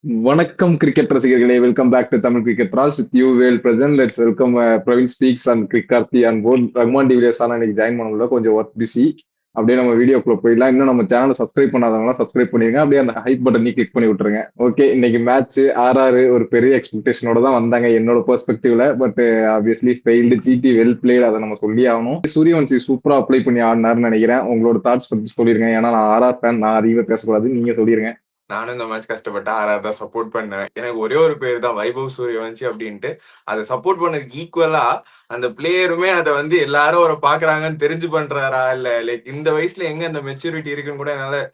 வணக்கம் கிரிக்கெட் ரசிகர்களே, welcome back to Tamil cricket ரால்ஸ் with you Vel Prasanth. Let's welcome Praveen speaks and cric Karthi and போன் Rahman de Villiers. ஆனால் இன்னைக்கு ஜாயின் பண்ணல, கொஞ்சம் ஒர்க் பிஸி. அப்படியே நம்ம வீடியோக்குள்ள போயிடலாம். இன்னும் நம்ம சேனலை சப்ஸ்கிரைப் பண்ணாதவங்களாம் சப்ஸ்கிரைப் பண்ணிருங்க. அப்படியே அந்த ஹைப் பட்டனை கிளிக் பண்ணி விட்டுருங்க. ஓகே, இன்னைக்கு மேட்ச் ஆர்ஆர் ஒரு பெரிய எக்ஸ்பெக்டேஷனோட தான் வந்தாங்க என்னோட பெர்ஸ்பெக்டிவ்ல. But obviously failed. GT well played, அதை நம்ம சொல்லி ஆகணும். சூரியவன்சி சூப்பரா அப்ளை பண்ணி ஆடினாருன்னு நினைக்கிறேன். உங்களோட தாட்ஸ் பத்தி சொல்லிருங்க. ஏன்னா நான் ஆர்ஆர் ஃபேன், நான் அதிகமாக பேசக்கூடாது, நீங்க சொல்லிருங்க. நானும் இந்த மேட்ச் கஷ்டப்பட்டு ஆர்ஆர் தான் சப்போர்ட் பண்ணேன். எனக்கு ஒரே ஒரு பேர் தான் வைபவ் சூரியவன்சி அப்படின்ட்டு. அதை சப்போர்ட் பண்ணதுக்கு ஈக்குவலா அந்த பிளேயருமே அதை எல்லாரும் அவரை பாக்குறாங்கன்னு தெரிஞ்சு பண்றாரா இல்ல லைக் இந்த வயசுல எங்க அந்த மெச்சூரிட்டி இருக்குன்னு கூட என்னால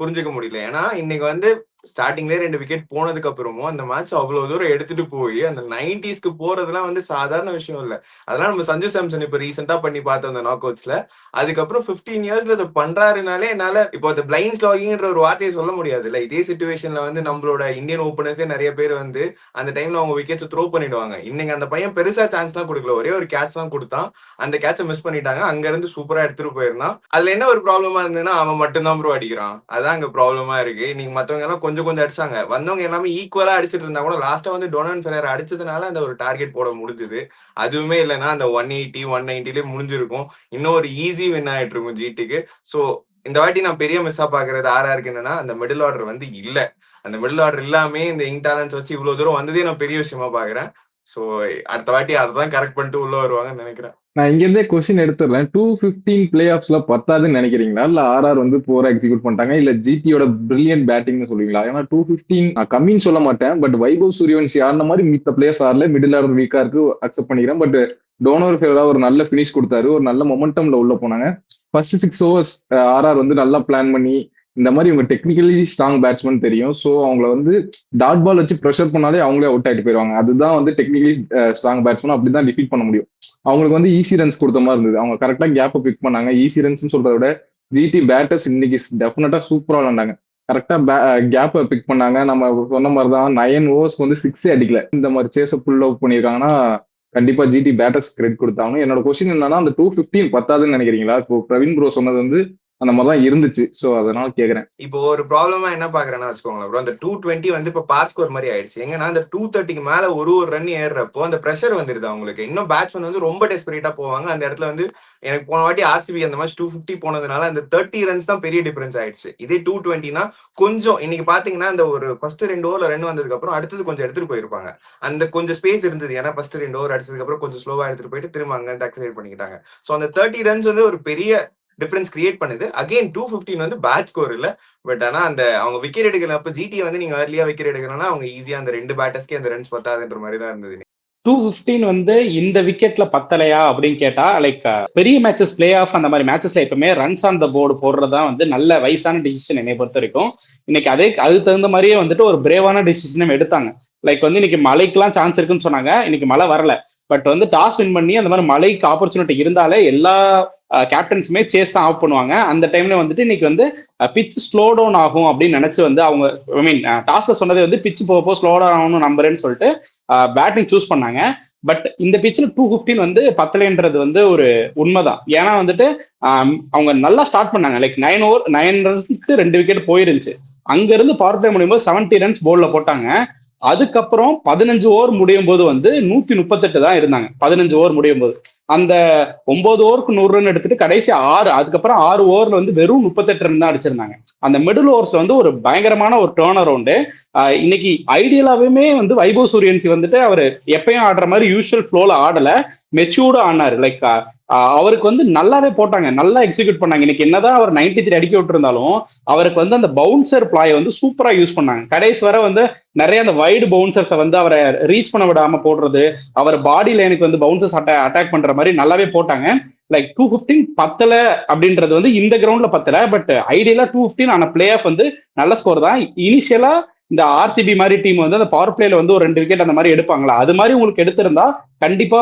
புரிஞ்சுக்க முடியல. ஏன்னா இன்னைக்கு ஸ்டார்டிங்லேயே 2 விக்கெட் போனதுக்கு அப்புறமும் அந்த மேட்ச் அவ்வளவு தூரம் எடுத்துட்டு போய் அந்த 90s போறதுலாம் சாதாரண விஷயம் இல்ல. அதெல்லாம் நம்ம சஞ்சு சாம்சன் இப்ப ரீசெண்டா பண்ணி பார்த்தோம் அந்த நாக் அவுட்ஸ்ல. அதுக்கப்புறம் 15 இயர்ஸ்ல இதை பண்றாருனாலே என்னால இப்போ அந்த பிளைண்ட் ஸ்லாகிங்ன்ற ஒரு வார்த்தையை சொல்ல முடியாது இல்ல. இதே சிச்சுவேஷன்ல நம்மளோட இந்தியன் ஓப்பனர்ஸே நிறைய பேர் அந்த டைம்ல அவங்க விக்கெட்ஸ் த்ரோ பண்ணிடுவாங்க. இன்னைக்கு அந்த பையன் பெருசா சான்ஸ் எல்லாம் கொடுக்கல, ஒரே ஒரு கேட்ச் தான் கொடுத்தான். அந்த கேட்சை மிஸ் பண்ணிட்டாங்க. அங்க இருந்து சூப்பரா எடுத்துட்டு போயிருந்தான். அதுல என்ன ஒரு ப்ராப்ளமா இருந்ததுன்னா அவன் மட்டும்தான் ப்ரோ அடிக்கிறான். அதான் அங்க ப்ராப்ளமா இருக்கு. இன்னைக்கு மத்தவங்க எல்லாம் கொஞ்சம் கொஞ்சம் அடிச்சாங்க, வந்தவங்க எல்லாமே ஈக்குவலா அடிச்சிட்டு இருந்தா கூட லாஸ்டா டொனால்ட் ஃபெரர் அடிச்சதுனால அந்த ஒரு டார்கெட் போட முடிஞ்சது. அதுவுமே இல்லைன்னா அந்த 180 190லேயே முடிஞ்சிருக்கும். இன்னும் ஒரு ஈஸி வின் ஆயிட்டு இருக்கும் ஜிடிக்கு. ஸோ இந்த வாட்டி நான் பெரிய மிஸ்ஸா பாக்குறது ஆர்ஆருக்கு என்னன்னா அந்த மிடில் ஆர்டர் இல்ல. அந்த மிடில் ஆர்டர் இல்லாமே இந்த யங் டேலண்ட்ஸ் வச்சு இவ்வளவு தூரம் வந்ததே நான் பெரிய விஷயமா பாக்குறேன். ஸோ அடுத்த வாட்டி அதான் கரெக்ட் பண்ணிட்டு உள்ள வருவாங்கன்னு நினைக்கிறேன். நான் இங்க இருந்தே கொஸ்டின் எடுத்துடுறேன். 215 பிளே ஆஃப்ஸ்ல பத்தாதுன்னு நினைக்கிறீங்களா, இல்ல ஆர்ஆர் போரா எக்ஸிக்யூட் பண்ணிட்டாங்க, இல்ல ஜிடியோட பிரில்லியன்ட் பேட்டிங்னு சொல்லுவீங்களா? ஏன்னா 215 நான் கம்மின்னு சொல்ல மாட்டேன். பட் வைபவ் சூரியவன்சி ஆடின மாதிரி மித்த பிளேயர்ஸ் ஆடல. மிடில் ஆர்டர் வீக்கா இருக்கு, அக்செப்ட் பண்ணிக்கிறேன். பட் டோனர் ஃபெரா ஒரு நல்ல பினிஷ் கொடுத்தாரு, ஒரு நல்ல மொமெண்டம்ல உள்ள போனாங்க. ஃபர்ஸ்ட் 6 ஓவர்ஸ் ஆர்ஆர் நல்லா பிளான் பண்ணி, இந்த மாதிரி இவங்க டெக்னிக்கலி ஸ்ட்ராங் பேட்ஸ்மேன் தெரியும். ஸோ அவங்கள டாட் பால் வச்சு ப்ரெஷர் பண்ணாலே அவங்களே அவுட் ஆயிட்டு போயிருவாங்க. அதுதான் டெக்னிக்கலி ஸ்ட்ராங் பேட்ஸ்மேன் அப்படிதான் டிஃபீட் பண்ண முடியும். அவங்களுக்கு ஈஸி ரன்ஸ் கொடுத்த மாதிரி இருந்தது. அவங்க கரெக்டா கேப்பை பிக் பண்ணாங்க. ஈஸி ரன்ஸ் சொல்றத விட ஜிடி பேட்டர்ஸ் இன்னைக்கு டெஃபினட்டா சூப்பரா விளாண்டாங்க. கரெக்டா கேப்பை பிக் பண்ணாங்க. நம்ம சொன்ன மாதிரி தான் 9 ஓவர்ஸ்க்கு 6 அடிக்கல. இந்த மாதிரி சேஸை புல் அவுட் பண்ணியிருக்காங்கன்னா கண்டிப்பா ஜிடி பேட்டர்ஸ் கிரெடிட் கொடுத்தாங்க. என்னோட கொஸ்டின் என்னன்னா, அந்த 215 பத்தாதுன்னு நினைக்கிறீங்களா? இப்போ பிரவீன் ப்ரோ சொன்னது அந்த மாதிரிதான் இருந்துச்சு. சோ அதனால கேக்குறேன். இப்போ ஒரு ப்ராப்ளமா என்ன பாக்குறேன்னா வச்சுக்கோங்களேன் ப்ரோ, அந்த 220 இப்ப பார் ஸ்கோர் மாதிரி ஆயிடுச்சு. எங்கன்னா அந்த 230க்கு மேல ஒரு ரன் ஏறுறப்போ அந்த பிரஷர் வந்துருது அவங்களுக்கு. இன்னும் பேட்ஸ்மேன் ரொம்ப டெஸ்பரேட்டா போவாங்க. அந்த இடத்துல எனக்கு போன வாட்டி ஆர்சிபி அந்த மாதிரி 250 போனதுனால அந்த 30 ரன்ஸ் தான் பெரிய டிஃபரன்ஸ் ஆயிடுச்சு. இதே 220னா கொஞ்சம் இன்னைக்கு பாத்தீங்கன்னா அந்த ஒரு ஃபர்ஸ்ட் 2 ஓவர்ல ரன் வந்ததுக்கு அப்புறம் அடுத்தது கொஞ்சம் எடுத்துட்டு போயிருப்பாங்க. அந்த கொஞ்சம் ஸ்பேஸ் இருந்தது. ஏன்னா ஃபர்ஸ்ட் 2 ஓவர் அடிச்சதுக்கு அப்புறம் கொஞ்சம் ஸ்லோவா எடுத்துட்டு போயிட்டு திரும்ப அங்க ஆக்சிலேட் பண்ணிக்கிட்டாங்க. சோ அந்த 30 ரன்ஸ் ஒரு பெரிய டிஃபரன்ஸ் கிரியேட் பண்ணுது. அகைன் 215 பேட் ஸ்கோர் இல்ல. பட் ஆனா அந்த அவங்க விக்கெட் எடுக்கிறப்ப ஜிடி நீங்க ஏர்லியா விக்கெட் எடுக்கணும்னா அவங்க ஈஸியா அந்த 2 பேட்டர்ஸ்க்கே அந்த ரன்ஸ் பத்தாதுன்ற மாதிரி தான் இருந்தது. 215 இந்த விக்கெட்ல பத்தலையா அப்படின்னு கேட்டா, லைக் பெரிய மேட்சஸ் பிளே ஆஃப் அந்த மாதிரி மேட்சஸ்ல எப்பவுமே ரன்ஸ் ஆன் த போர்டு போடுறதுதான் நல்ல வயசான டிசிஷன் என்னை பொறுத்த வரைக்கும். இன்னைக்கு அது தகுந்த மாதிரியே ஒரு பிரேவான டிசிஷனும் எடுத்தாங்க. லைக் இன்னைக்கு மழைக்கெல்லாம் சான்ஸ் இருக்குன்னு சொன்னாங்க. இன்னைக்கு மழை வரல. பட் டாஸ் வின் பண்ணி அந்த மாதிரி மழைக்கு ஆப்பர்ச்சுனிட்டி இருந்தாலே எல்லா கேப்டன்ஸுமே சேஸ் தான் ஆஃப் பண்ணுவாங்க. அந்த டைம்ல இன்னைக்கு பிச் ஸ்லோ டவுன் ஆகும் அப்படின்னு நினைச்சு அவங்க டாஸ்ல சொன்னது பிச் போக ஸ்லோ டவுன் ஆகணும் நம்புறேன்னு சொல்லிட்டு பேட்டிங் சூஸ் பண்ணாங்க. பட் இந்த பிச்சில் 215 பத்தலைன்றது ஒரு உண்மைதான். ஏன்னா அவங்க நல்லா ஸ்டார்ட் பண்ணாங்க. லைக் 9 ரன்ஸ்க்கு 2 விக்கெட் போயிருந்துச்சு. அங்க இருந்து பவர் பிளே முடியும் போது 70 ரன்ஸ் போர்ட்ல போட்டாங்க. அதுக்கப்புறம் 15 ஓவர் முடியும் போது 138 தான் இருந்தாங்க. 15 ஓவர் முடியும் போது அந்த 9 ஓவருக்கு 100 ரன் எடுத்துட்டு கடைசி 6, அதுக்கப்புறம் 6 ஓவர்ல வெறும் 38 ரன் தான் அடிச்சிருந்தாங்க. அந்த மிடில் ஓவர்ஸ் ஒரு பயங்கரமான ஒரு டேர்ன் அரவுண்டு. இன்னைக்கு ஐடியலாவே வைபவ் சூரியன்சி அவர் எப்பயும் ஆடுற மாதிரி யூஸ்வல் ஃப்ளோல ஆடல, மெச்சூர்டா ஆனாரு. லைக் அவருக்கு நல்லாவே போட்டாங்க, நல்லா எக்ஸிக்யூட் பண்ணாங்க. இன்னைக்கு என்னதான் அவர் 93 அடிக்க விட்டுருந்தாலும் அவருக்கு அந்த பவுன்சர் பிளாயை சூப்பரா யூஸ் பண்ணாங்க. கடைசி வர நிறைய அந்த வைடு பவுன்சர்ஸை அவரை ரீச் பண்ண விடாம போடுறது, அவர் பாடி லைனுக்கு பவுன்சர்ஸ் அட்டாக் பண்ற மாதிரி நல்லாவே போட்டாங்க. லைக் 215 பத்தல அப்படின்றது இந்த கிரவுண்ட்ல பத்தல. பட் ஐடியலா 215 ஆன பிளே ஆஃப் நல்ல ஸ்கோர் தான். இனிஷியலா இந்த ஆர்சிபி மாதிரி டீம் அந்த பவர் பிளேல ஒரு 2 விக்கெட் அந்த மாதிரி எடுப்பாங்களா, அது மாதிரி உங்களுக்கு எடுத்திருந்தா கண்டிப்பா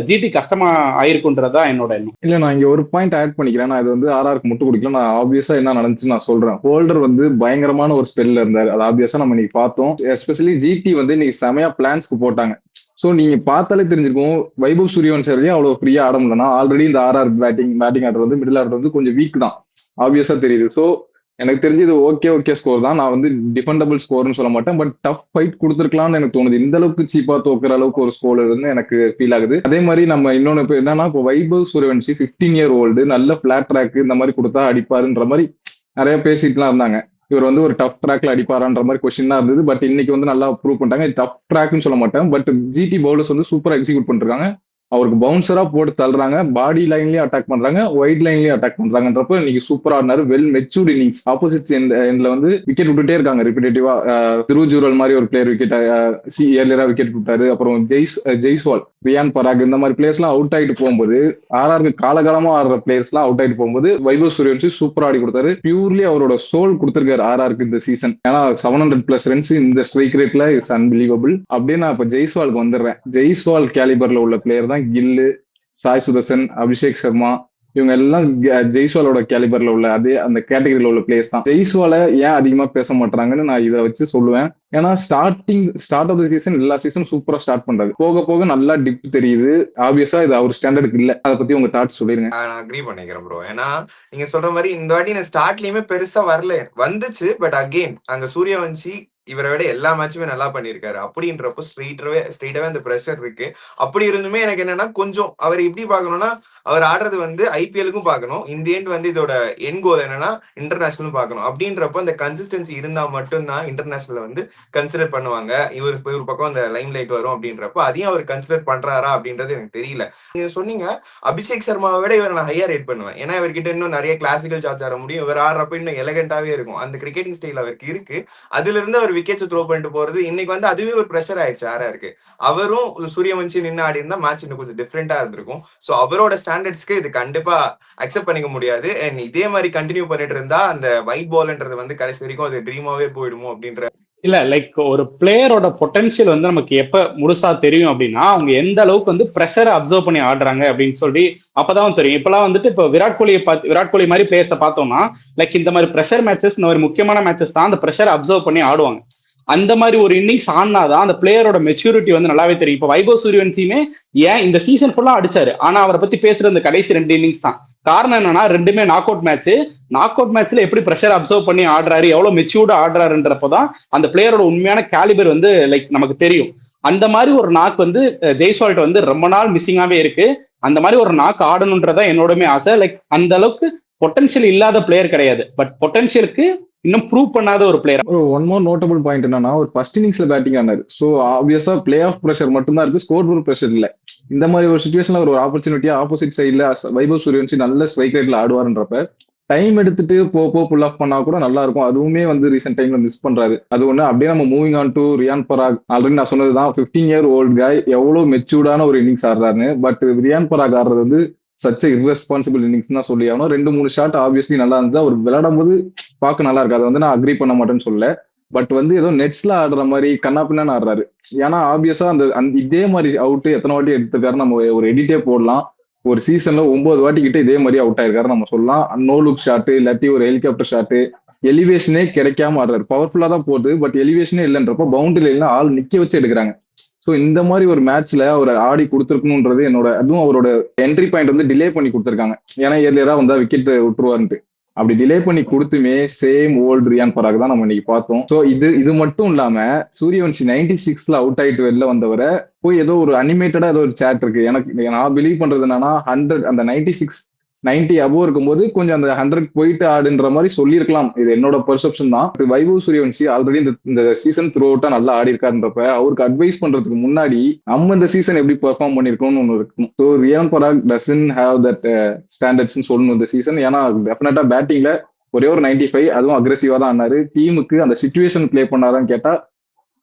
ஜிடி கஷ்டமா ஆயிருக்குன்றதா என்னோட எண்ணம். இல்ல, நான் இங்க ஒரு பாயிண்ட் ஆட் பண்ணிக்கிறேன். நான் இது ஆர்ஆருக்கு முட்டு கொடுக்கல. நான் ஆப்வியஸா என்ன நடந்துச்சு நான் சொல்றேன். ஹோல்டர் பயங்கரமான ஒரு ஸ்பெல்ல இருந்தாரு. அது ஆப்வியஸா நம்ம இன்னைக்கு பார்த்தோம். எஸ்பெஷலி ஜிடி இன்னைக்கு செமையா பிளான்ஸ்க்கு போட்டாங்க. சோ நீங்க பார்த்தாலே தெரிஞ்சிருக்கும், வைபவ் சூரியவன்சி அவ்வளவு ஃப்ரீயா ஆட முடியலன்னா ஆல்ரெடி இந்த ஆர்ஆர் பேட்டிங் ஆடுறது மிடில் ஆடுறது கொஞ்சம் வீக் தான், ஆப்வியஸா தெரியுது. ஸோ எனக்கு தெரிஞ்சு இது ஓகே ஸ்கோர் தான். நான் வந்து டிஃபெண்டபிள் ஸ்கோர்னு சொல்ல மாட்டேன். பட் டஃப் ஃபைட் கொடுத்துருக்கலாம்னு எனக்கு தோணுது. இந்த அளவுக்கு சீப்பா தோக்குற அளவுக்கு ஒரு ஸ்கோர் இருந்து எனக்கு ஃபீல் ஆகுது. அதே மாதிரி நம்ம இன்னொன்னு இப்போ என்னன்னா, இப்போ வைபவ் சூரியவன்சி 15 இயர் ஓல்டு, நல்ல பிளாட் ட்ராக் இந்த மாதிரி கொடுத்தா அடிப்பாருன்ற மாதிரி நிறைய பேசிட்டுலாம் இருந்தாங்க. இவர் வந்து ஒரு டஃப் ட்ராக்ல அடிப்பாரான்ற மாதிரி கொஸ்டின் தான் இருந்தது. பட் இன்னைக்கு வந்து நல்லா ப்ரூவ் பண்ணிட்டாங்க. டஃப் ட்ராக்னு சொல்ல மாட்டேன். பட் ஜிடி பவுலர்ஸ் வந்து சூப்பரா எக்ஸிக்யூட் பண்ணிருக்காங்க. அவருக்கு பவுன்சரா போட்டு தள்ளுறாங்க, பாடி லைன்லயும் அட்டாக் பண்றாங்க, ஒயிட் லைன்லயும் அட்டாக் பண்றாங்கன்றப்ப இன்னைக்கு சூப்பரா ஆடினாரு. Well matured innings. ஆப்போசிட் எண்ட்ல வந்து விக்கெட் விட்டுட்டே இருக்காங்க ரிப்பீட்டேட்டிவா. த்ரூ ஜூரல் மாதிரி ஒரு பிளேயர் விக்கெட் ஏர்லியரா விக்கெட் விட்டாரு. அப்புறம் ஜெய்ஸ்வால், ரியான் பராக் இந்த மாதிரி பிளேயர்ஸ் எல்லாம் அவுட் ஆயிட்டு போகும்போது, ஆர்ஆருக்கு காலகாலமா ஆடுற பிளேயர்ஸ் எல்லாம் அவுட் ஆயிட்டு போகும்போது வைபவ் சூரியவன்சி சூப்பரா ஆடி கொடுத்தாரு. பியூர்லி அவரோட சோல் கொடுத்திருக்காரு ஆர்ஆருக்கு இந்த சீசன். ஏன்னா 700+ ரன்ஸ் இந்த ஸ்ட்ரைக் ரேட்ல இஸ் அன்பிலீவபிள். அப்படியே நான் இப்ப ஜெய்ஸ்வாலுக்கு வந்துடுறேன். ஜெய்ஸ்வால் கேலிபர்ல உள்ள பிளேயர் தான் கில்லு, சாய் சுதர்சன், அபிஷேக் சர்மா. இவங்க எல்லாம் ஜெய்ஸ்வாலோட கேலிபர்ல உள்ள அதே அந்த கேட்டகரியில உள்ள பிளேயர்ஸ் தான். ஜெய்ஸ்வாலை ஏன் அதிகமா பேச மாட்டாங்கன்னு நான் இதை வச்சு சொல்லுவேன். ஏன்னா ஸ்டார்ட் ஆஃப் த சீசன் எல்லா சீசனும் சூப்பரா ஸ்டார்ட் பண்றாரு. போக போக நல்லா டிப் தெரியுது. ஆப்வியஸா இது அவர் ஸ்டாண்டர்டுக்கு இல்ல. அதை பத்தி உங்க தாட்ஸ் சொல்லிருங்க. நான் அக்ரி பண்ணிக்கிறேன் ப்ரோ. ஏன்னா நீங்க சொல்ற மாதிரி இந்த வாட்டி நான் ஸ்டார்ட்லயுமே பெருசா வரல, வந்துச்சு. பட் அகெயின் அங்க சூரியவன்சி இவரை விட எல்லா மேட்சுமே நல்லா பண்ணியிருக்காரு. அப்படின்றப்போ ஸ்ட்ரெயிட்டாவே அந்த ப்ரெஷர் இருக்கு. அப்படி இருந்துமே எனக்கு என்னன்னா, கொஞ்சம் அவர் எப்படி பார்க்கணும்னா, அவர் ஆடுறது வந்து ஐபிஎலுக்கும் பார்க்கணும், இந்த எண்ட் வந்து இதோட என் கோல் என்னன்னா இன்டர்நேஷனலும் பார்க்கணும். அப்படின்றப்போ அந்த கன்சிஸ்டன்சி இருந்தா மட்டும்தான் இன்டர்நேஷனல் வந்து கன்சிடர் பண்ணுவாங்க. இவர் ஒரு பக்கம் அந்த லைம் லைட் வரும். அப்படின்றப்போ அதையும் அவர் கன்சிடர் பண்றாரா அப்படின்றது எனக்கு தெரியல. நீங்க சொன்னீங்க அபிஷேக் சர்மாவை விட இவர் நான் ஹையா ரேட் பண்ணுவேன். ஏன்னா இவர்கிட்ட இன்னும் நிறைய கிளாசிக்கல் ஷாட்ஸ் ஆட முடியும். இவர் ஆடுறப்ப இன்னும் எலகண்டாவே இருக்கும். அந்த கிரிக்கெட்டிங் ஸ்டைல் அவருக்கு இருக்கு. அதுல இருந்து அவர் விக்கெட்ஸ் த்ரோ பண்ணிட்டு போறது இன்னைக்கு வந்து அதுவே ஒரு ப்ரெஷர் ஆயிடுச்சு ஆர்ஆருக்கு. அவரும் சூரியவன்சி நின்று ஆடி இருந்தா மேட்ச் இன்னும் கொஞ்சம் டிஃப்ரெண்டா இருந்திருக்கும். சோ அவரோட ஸ்டாண்டர்ட்ஸ்க்கு இது கண்டிப்பா அக்செப்ட் பண்ணிக்க முடியாது. அண்ட் இதே மாதிரி கண்டினியூ பண்ணிட்டு இருந்தா அந்த ஒயிட் பால்ன்றது வந்து கடைசி வரைக்கும் அது ட்ரீமாவே போயிடுமோ அப்படின்ற. இல்ல லைக் ஒரு பிளேயரோட பொட்டன்ஷியல் வந்து நமக்கு எப்ப முழுசா தெரியும் அப்படின்னா, அவங்க எந்த அளவுக்கு வந்து ப்ரெஷரை அப்சர்வ் பண்ணி ஆடுறாங்க அப்படின்னு சொல்லி அப்பதான் தெரியும். இப்பெல்லாம் வந்துட்டு இப்போ விராட் கோலி மாதிரி பிளேயர்ஸை பார்த்தோம்னா, லைக் இந்த மாதிரி ப்ரெஷர் மேட்சஸ், இந்த மாதிரி முக்கியமான மேட்சஸ் தான் அந்த ப்ரெஷரை அப்சர்வ் பண்ணி ஆடுவாங்க. அந்த மாதிரி ஒரு இன்னிங்ஸ் ஆடினாதான் அந்த பிளேயரோட மெச்சூரிட்டி வந்து நல்லாவே தெரியும். இப்போ வைபவ் சூரியவன்சியுமே ஏன் இந்த சீசன் ஃபுல்லா அடிச்சாரு, ஆனா அவரை பத்தி பேசுற இந்த கடைசி 2 இன்னிங்ஸ் தான். காரணம் என்னன்னா, ரெண்டுமே நாக் அவுட் மேட்ச்ல எப்படி ப்ரெஷர் அப்சர்வ் பண்ணி ஆடுறாரு, எவ்வளவு மெச்சூர்டா ஆடுறாருன்றப்பதான் அந்த பிளேயரோட உண்மையான கேலிபர் வந்து லைக் நமக்கு தெரியும். அந்த மாதிரி ஒரு நாக் வந்து ஜெய்ஸ்வால்ட் வந்து ரொம்ப நாள் மிஸ்ஸிங்காவே இருக்கு. அந்த மாதிரி ஒரு நாக் ஆடணுன்றதா என்னோடமே ஆசை. லைக் அந்த அளவுக்கு பொட்டன்ஷியல் இல்லாத பிளேயர் கிடையாது, பட் பொட்டன்ஷியலுக்கு இன்னும் ப்ரூவ் பண்ணாத ஒரு player. One more notable point என்னன்னா, ஒரு ஃபர்ஸ்ட் இன்னிங்ஸ்ல பேட்டிங் ஆனாரு. ஸோ ஆப்வியஸா பிளே ஆஃப் ப்ரெஷர் மட்டும் தான் இருக்கு, ஸ்கோர் போர்ட் ப்ரெஷர் இல்ல. இந்த மாதிரி ஒரு சுச்சுவேஷன்ல ஒரு ஆப்பர்ச்சுனிட்டியா ஆப்போசிட் சைட்ல வைபவ் சூரியவன்சி நல்ல ஸ்ட்ரைக் ரேட்ல ஆடுவாருன்றப்ப டைம் எடுத்துட்டு புல் ஆஃப் பண்ணா கூட நல்லா இருக்கும். அதுவுமே வந்து ரீசெண்ட் டைம்ல மிஸ் பண்றாரு. அது ஒண்ணு. அப்படியே நம்ம moving on to Riyan Parag. Already நான் சொன்னதுதான் 15 இயர் ஓல்டு காய் எவ்வளவு மெச்சூர்டான ஒரு இன்னிங்ஸ் ஆடுறாருன்னு. பட் ரியான் பராக் ஆடுறது வந்து சச் இர்ரெஸ்பான்சிபிள் இன்னிங்ஸ் தான் சொல்லி ஆகணும். 2-3 ஷாட் ஆப்வியஸ்லி நல்லா இருந்தது. அவர் விளையாடும் போது பார்க்க நல்லா இருக்கு. அதை வந்து நான் அக்ரி பண்ண மாட்டேன்னு சொல்லல. பட் வந்து ஏதோ நெட்ஸ்ல ஆடுற மாதிரி கண்ணா பின்னான்னு ஆடுறாரு. ஏன்னா ஆப்வியஸா அந்த இதே மாதிரி அவுட் எத்தனை வாட்டி எடுத்துக்காரு நம்ம ஒரு எடிட்டே போடலாம். ஒரு சீசன்ல 9 வாட்டி கிட்ட இதே மாதிரி அவுட் ஆயிருக்காரு நம்ம சொல்லலாம். நோ லுக் ஷாட்டு, இல்லாட்டி ஒரு ஹெலிகாப்டர் ஷாட்டு, எலிவேஷனே கிடைக்காம ஆடுறாரு. பவர்ஃபுல்லா தான் போகுது, பட் எலிவேஷனே இல்லைன்றப்ப பவுண்டரி இல்லைன்னா ஆள் நிக்க வச்சு எடுக்கிறாங்க. ஸோ இந்த மாதிரி ஒரு மேட்ச்ல அவர் ஆடி கொடுத்துருக்கணும்ன்றது என்னோட. அதுவும் அவரோட என்ட்ரி பாயிண்ட் வந்து டிலே பண்ணி கொடுத்துருக்காங்க. ஏன்னா ஏர்லியரா வந்தா விக்கெட் விட்டுருவாருன்ட்டு. அப்படி டிலே பண்ணி கொடுத்துமே சேம் ஓல்டு ரியான் பராக் தான் நம்ம இன்னைக்கு பார்த்தோம். ஸோ இது மட்டும் இல்லாம சூரியவன்சி 96ல அவுட் ஆயிட்டு வெளில வந்தவரை போய் ஏதோ ஒரு அனிமேட்டடா ஏதோ ஒரு சேட் இருக்கு. எனக்கு நான் பிலீவ் பண்றது என்னன்னா 100 அந்த 90 அபோவ் இருக்கும்போது கொஞ்சம் அந்த 100 போயிட்டு ஆடுன்ற மாதிரி சொல்லியிருக்கலாம். இது என்னோட பெர்செப்ஷன் தான். வைபவ் சூரியவன்சி ஆல்ரெடி இந்த சீசன் த்ரூ அவுட்டா நல்லா ஆடி இருக்காருன்றப்ப அவருக்கு அட்வைஸ் பண்றதுக்கு முன்னாடி நம்ம இந்த சீசன் எப்படி பெர்ஃபார்ம் பண்ணிருக்கோம்னு ஒன்று இருக்கும். So Riyan Parag doesn't have that standards சொல்லணும் இந்த சீசன். ஏன்னா டெஃபினட்டா பேட்டிங்ல ஒரே ஒரு 95, அதுவும் அக்ரெசிவா தான் ஆனாரு. டீமுக்கு அந்த சிச்சுவேஷன் பிளே பண்ணாரான்னு கேட்டா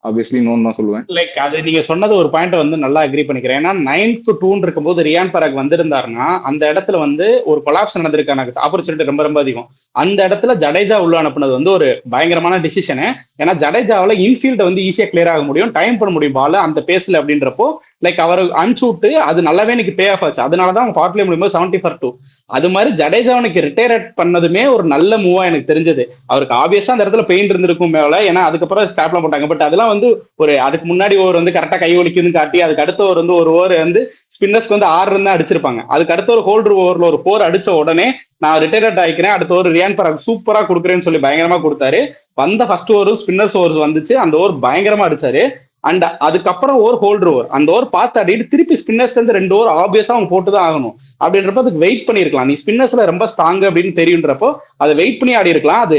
ஆப்வியஸ்லி நோன்னு தான் சொல்லுவேன். லைக் அது நீங்க சொன்னது ஒரு பாயிண்ட் வந்து நல்லா அக்ரி பண்ணிக்கிறேன். ஏன்னா 9-2 இருக்கும்போது ரியான் பராக் வந்திருந்தாருன்னா அந்த இடத்துல வந்து ஒரு கொலாப்ஸ் நடந்திருக்கான ஆப்பர்ச்சுனிட்டி ரொம்ப ரொம்ப அதிகம். அந்த இடத்துல ஜடேஜா உள்ள அனுப்புனது வந்து ஒரு பயங்கரமான டிசிஷனு. ஏன்னா ஜடேஜாவில் இன்ஃபீல்டை வந்து ஈஸியா கிளியர் ஆக முடியும், டைம் பண்ண முடியும் பால் அந்த பேஸ்ல அப்படின்றப்போ லைக் அவர் அனுப்பிச்சு விட்டு அது நல்லாவே எனக்கு பே ஆஃப் ஆச்சு. அதனாலதான் அவங்க பாட்லேயே முடியும்போது 70-2. அது மாதிரி ஜடேஜாவனுக்கு ரிட்டையர் பண்ணதுமே ஒரு நல்ல மூவா எனக்கு தெரிஞ்சது. அவருக்கு ஆப்வியஸா அந்த இடத்துல பெயின் இருந்திருக்கும் மேல, ஏன்னா அதுக்கப்புறம் ஸ்டாப்லாம் போட்டாங்க. பட் அதெல்லாம் வந்து ஒரு அதுக்கு முன்னாடி ஓவர் வந்து கரெக்டா கை ஒலிக்குதுன்னு காட்டி அதுக்கு அடுத்த ஓவர் வந்து ஒரு ஓவர் வந்து ஸ்பின்னர்ஸ்க்கு வந்து 6 ரன் தான் அடிச்சிருப்பாங்க. அதுக்கு அடுத்த ஒரு ஹோல்டர் ஓவர்ல ஒரு 4 அடிச்ச உடனே நான் ரிட்டையர்ட் ஆகிக்கிறேன், அடுத்த ஒரு ரியான் பராக் சூப்பரா கொடுக்குறேன்னு சொல்லி பயங்கரமா கொடுத்தாரு. வந்த ஃபர்ஸ்ட் ஓவர் ஸ்பின்னர்ஸ் ஓவர் வந்துச்சு, அந்த ஓவர் பயங்கரமா அடிச்சாரு. அண்ட் அதுக்கப்புறம் ஒரு ஹோல்டர் ஓவர், அந்த ஓவர் பார்த்து ஆடிட்டு திருப்பி ஸ்பின்னர்ஸ் இருந்து 2 ஓவர் ஆப்வியஸா அவங்க போட்டு தான் ஆகணும். அப்படின்றப்ப அதுக்கு வெயிட் பண்ணிருக்கலாம். நீ ஸ்பின்னர்ஸ்ல ரொம்ப ஸ்ட்ராங் அப்படின்னு தெரியுன்றப்போ அதை வெயிட் பண்ணி ஆடி இருக்கலாம். அது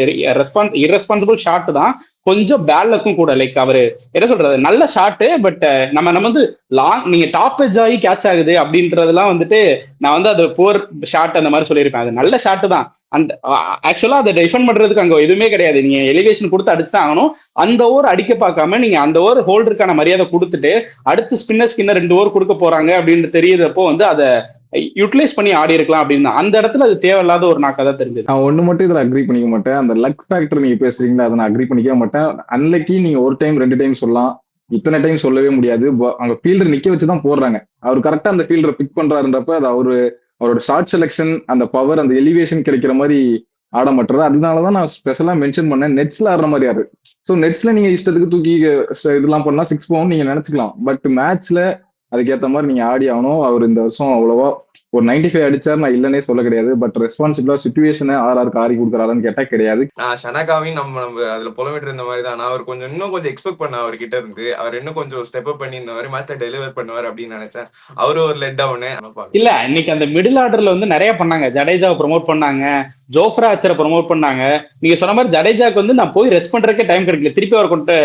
இரஸ்பான்சிபிள் ஷாட் தான், கொஞ்சம் பேட் லக்கும் கூட. லைக் அவரு என்ன சொல்றது, நல்ல ஷாட்டு, பட் நம்ம வந்து லாங் நீங்க டாப் எட்ஜ் ஆகி கேட்ச் ஆகுது அப்படின்றதெல்லாம் வந்துட்டு நான் வந்து அது போர் ஷாட் அந்த மாதிரி சொல்லியிருப்பேன். அது நல்ல ஷாட்டு தான். அந்த ஆக்சுவலா அதை டிஃபெண்ட் பண்றதுக்கு அங்க எதுவுமே கிடையாது. நீங்க எலிவேஷன் கொடுத்து அடிச்சு தான் ஆகணும். அந்த ஓவர் அடிக்க பார்க்காம நீங்க அந்த ஓவர் ஹோல்டருக்கான மரியாதை கொடுத்துட்டு அடுத்து ஸ்பின்னர்ஸ்க்கு இன்னும் 2 ஓவர் கொடுக்க போறாங்க அப்படின்னு தெரியறப்போ வந்து அதை யூட்டிலைஸ் பண்ணி ஆடி இருக்கலாம் அப்படின்னு அந்த இடத்துல அது தேவையில்லாத ஒரு நாக்கா தான் தெரிஞ்சது. நான் ஒண்ணு மட்டும் இதுல அக்ரி பண்ணிக்க மாட்டேன். அந்த லக் ஃபேக்டர் நீங்க பேசுறீங்களா, அதை நான் அக்ரி பண்ணிக்க மாட்டேன். அன்லக்கி நீங்க ஒரு டைம் 2 டைம் சொல்லலாம், இத்தனை டைம் சொல்லவே முடியாது. அங்க ஃபீல்டர் நிக்க வச்சுதான் போடுறாங்க. அவர் கரெக்டா அந்த ஃபீல்டரை பிக் பண்றாருன்றப்ப அது அவரோட ஷார்ட் செலெக்ஷன், அந்த பவர், அந்த எலிவேஷன் கிடைக்கிற மாதிரி ஆட மாட்டாரு. அதனாலதான் நான் ஸ்பெஷலா மென்ஷன் பண்ணேன், நெட்ஸ்ல ஆடுற மாதிரி யாரு. ஸோ நெட்ஸ்ல நீங்க இஷ்டத்துக்கு தூக்கி இதெல்லாம் பண்ணா 6 போகும் நீங்க நினைச்சுக்கலாம். பட் மேட்ச்ல அதுக்கேற்ற மாதிரி நீங்க ஆடி ஆகணும். அவர் இந்த வருஷம் அவ்வளவா ஒரு 95 அடிச்சார், நான் இல்லன்னே சொல்ல கிடையாது. பட் ரெஸ்பான்சிபிளா சுச்சுவேஷனை ஆர்ஆருக்கு ஆடி கொடுக்குறாருன்னு கேட்டா கிடையாது. நான் ஷனகாவையும் நம்ம அதுல புலமிட்டு இருந்த மாதிரி தான். நான் அவர் இன்னும் கொஞ்சம் எக்ஸ்பெக்ட் பண்ண அவர்கிட்ட இருந்து. அவர் இன்னும் கொஞ்சம் ஸ்டெப் அப் பண்ணி இந்த மாதிரி மேட்ச்ல டெலிவர் பண்ணுவார் அப்படின்னு நினைச்சேன். அவரு ஒரு லெட் டவுன் இல்ல. இன்னைக்கு அந்த மிடில் ஆர்டர்ல வந்து நிறைய பண்ணாங்க. ஜடேஜாவை ப்ரொமோட் பண்ணாங்க, ஜோஃப்ரா ஆர்ச்சரை ப்ரொமோட் பண்ணாங்க. நீங்க சொன்ன மாதிரி ஜடேஜாக்கு வந்து நான் போய் ரெஸ்ட் பண்றதுக்கே டைம் கிடைக்கல.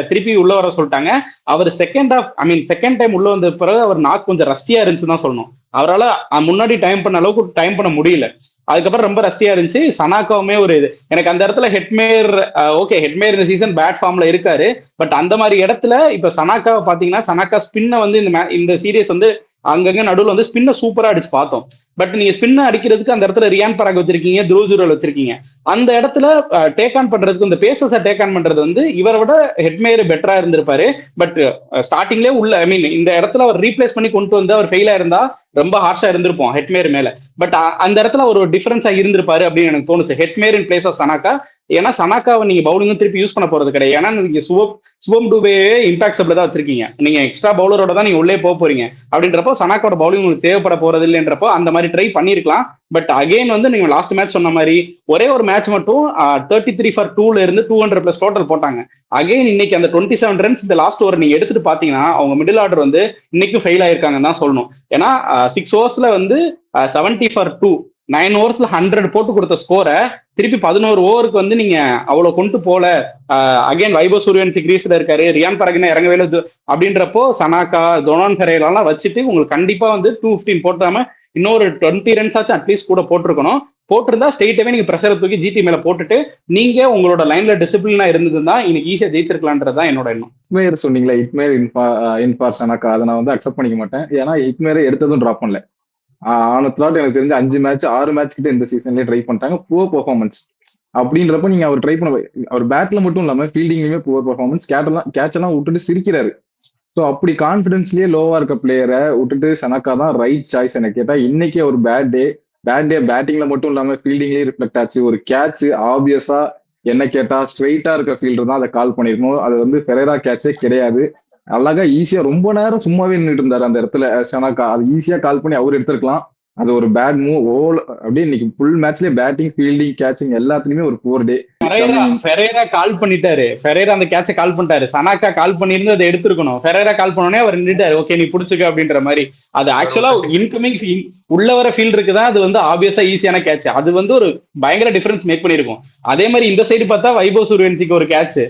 திருப்பி உள்ள வர சொல்லிட்டாங்க. அவர் செகண்ட் டைம் உள்ள வந்த பிறகு அவர் நாக்கு கொஞ்சம் ரஸ்டியா இருந்துச்சு தான் சொல்லணும். அவரால் முன்னாடி டைம் பண்ண அளவுக்கு டைம் பண்ண முடியல. அதுக்கப்புறம் ரொம்ப ரஸ்டியா இருந்துச்சு. சனாக்காவுமே ஒரு இது எனக்கு அந்த இடத்துல ஹெட்மேர் இந்த சீசன் பேட் ஃபார்ம்ல இருக்காரு. பட் அந்த மாதிரி இடத்துல இப்ப சனாக்காவை பாத்தீங்கன்னா, சனாக்கா ஸ்பின்னை வந்து இந்த சீரியஸ் வந்து அங்கங்க நடுவில் வந்து ஸ்பின்னை சூப்பரா அடிச்சு பார்த்தோம். பட் நீங்க ஸ்பின்னை அடிக்கிறதுக்கு அந்த இடத்துல ரியான் பராக் வச்சிருக்கீங்க, த்ருவ் ஜுரல் வச்சிருக்கீங்க. அந்த இடத்துல டேக் ஆன் பண்றதுக்கு, இந்த பேசஸை டேக் ஆன் பண்றது வந்து இவரை விட ஹெட்மேர் பெட்டரா இருந்திருப்பாரு. பட் ஸ்டார்டிங்லேயே உள்ள இந்த இடத்துல அவர் ரீப்ளேஸ் பண்ணி கொண்டு வந்து அவர் ஃபெயிலா இருந்தா ரொம்ப ஹார்ஷா இருந்திருப்போம் ஹெட்மேர் மேல. பட் அந்த இடத்துல ஒரு டிஃபரன்ஸா இருந்திருப்பாரு அப்படின்னு எனக்கு தோணுச்சு, Hetmyer in place of Shanaka. ஏன்னா சனாக்காவை நீங்க பவுலிங்கும் திருப்பி யூஸ் பண்ண போறது கிடையாது. ஏன்னா நீங்க சுபம் டூபே இம்பாக்ட் சப்ல தான் வச்சிருக்கீங்க. நீங்க எக்ஸ்ட்ரா பவுலரோட தான் நீங்க உள்ளே போக போறீங்க. அப்படின்றப்போ சனாக்காவோட பவுலிங் உங்களுக்கு தேவைப்பட போறது இல்லைன்றப்போ அந்த மாதிரி ட்ரை பண்ணிருக்கலாம். பட் அகைன் வந்து நீங்க லாஸ்ட் மேட்ச் சொன்ன மாதிரி ஒரே ஒரு மேட்ச் மட்டும் 33 for 2ல இருந்து 200+ டோட்டல் போட்டாங்க. அகைன் இன்னைக்கு அந்த 27 ரன்ஸ் இந்த லாஸ்ட் ஓவர் நீங்க எடுத்துட்டு பாத்தீங்கன்னா அவங்க மிடில் ஆர்டர் வந்து இன்னைக்கும் ஃபெயில் ஆயிருக்காங்கன்னு தான் சொல்லணும். ஏன்னா 6 ஓவர்ஸ்ல வந்து 70 for 2, 9 ஓவர்ஸ்ல 100 போட்டு கொடுத்த ஸ்கோரை திருப்பி 11 ஓவருக்கு வந்து நீங்க அவ்வளவு கொண்டு போல. அகைன் வைபவ் சூரியவன்சி கிரீஸ்ல இருக்காரு, ரியான் பராக் இறங்கவே இல்லை. அப்படின்றப்போ சனாக்கா, டொனான் ஃபெரேராலாம் வச்சுட்டு உங்களுக்கு கண்டிப்பா வந்து 215 போட்டாம இன்னொரு 20 ரன்ஸ் ஆச்சும் அட்லீஸ்ட் கூட போட்டிருக்கணும். போட்டிருந்தா ஸ்ட்ரெயிட்டாவே நீங்க ப்ரெஷரை தூக்கி ஜிடி மேல போட்டுட்டு நீங்க உங்களோட லைன்ல டிசிப்ளினா இருந்ததுன்னா இன்னைக்கு ஈஸியா ஜெயிச்சிருக்கலான்றதுதான் என்னோட எண்ணம். இட்மேர் சொன்னீங்களா, இட்மேர் இன்ஃபார் சனாக்கா, அதை நான் வந்து அக்செப்ட் பண்ணிக்க மாட்டேன். ஏன்னா இட்மேரை எடுத்ததும் ட்ராப் பண்ணல. ஆனத்லாட் எனக்கு தெரிஞ்ச 5 மேட்ச் 6 மேட்ச் கிட்ட இந்த சீசன்லயே ட்ரை பண்ணிட்டாங்க. புவர் பெர்ஃபார்மன்ஸ் அப்படின்றப்ப நீங்க அவர் ட்ரை பண்ண, அவர் பேட்ல மட்டும் இல்லாம ஃபீல்டிங்லயுமே புவர் பெர்ஃபார்மன்ஸ். கேட்ச் எல்லாம் விட்டுட்டு சிரிக்கிறாரு. ஸோ அப்படி கான்ஃபிடன்ஸ்லயே லோவா இருக்க பிளேயரை விட்டுட்டு சனாக்கா தான் ரைட் சாய்ஸ். எனக்கு கேட்டா இன்னைக்கு ஒரு பேட் டே பேட்டிங்ல மட்டும் இல்லாம ஃபீல்டிங்லயே ரிஃப்ளெக்ட் ஆச்சு. ஒரு கேட்ச் ஆப்வியஸா என்ன கேட்டா ஸ்ட்ரெயிட்டா இருக்க ஃபீல்டர் தான் அதை கால் பண்ணிருக்கணும். அது வந்து ஃபெரேரா கேட்சே கிடையாது. அழகா ஈஸியா ரொம்ப நேரம் சும்மாவே நின்றுட்டு இருந்தாரு அந்த இடத்துல சனாக்கா. அது ஈஸியா கால் பண்ணி அவர் எடுத்திருக்கலாம். அது ஒரு பேட் மூவ். அப்படியே இன்னைக்கு ஃபுல் மேட்ச்லயே பேட்டிங், ஃபீல்டிங், கேட்சிங் எல்லாத்துலயுமே ஒரு போர் டே. ஃபெரேரா கால் பண்ணிட்டாரு, ஃபெரேரா அந்த கேட்சை கால் பண்ணிட்டாரு. சனாக்கா கால் பண்ணிருந்து அதை எடுத்துருக்கணும். ஃபெரேரா கால் பண்ணோடனே அவர் நின்றுட்டாரு, ஓகே நீ புடிச்சுக்க அப்படின்ற மாதிரி. அது ஆக்சுவலா இன்கமிங் உள்ள வர ஃபீல்டருக்கு தான் அது வந்து ஆப்வியஸா ஈஸியான கேட்ச். அது வந்து ஒரு பயங்கர டிஃபரன்ஸ் மேக் பண்ணிருக்கும். அதே மாதிரி இந்த சைடு பார்த்தா வைபவ் சூரியவன்சிக்கு ஒரு கேட்ச்,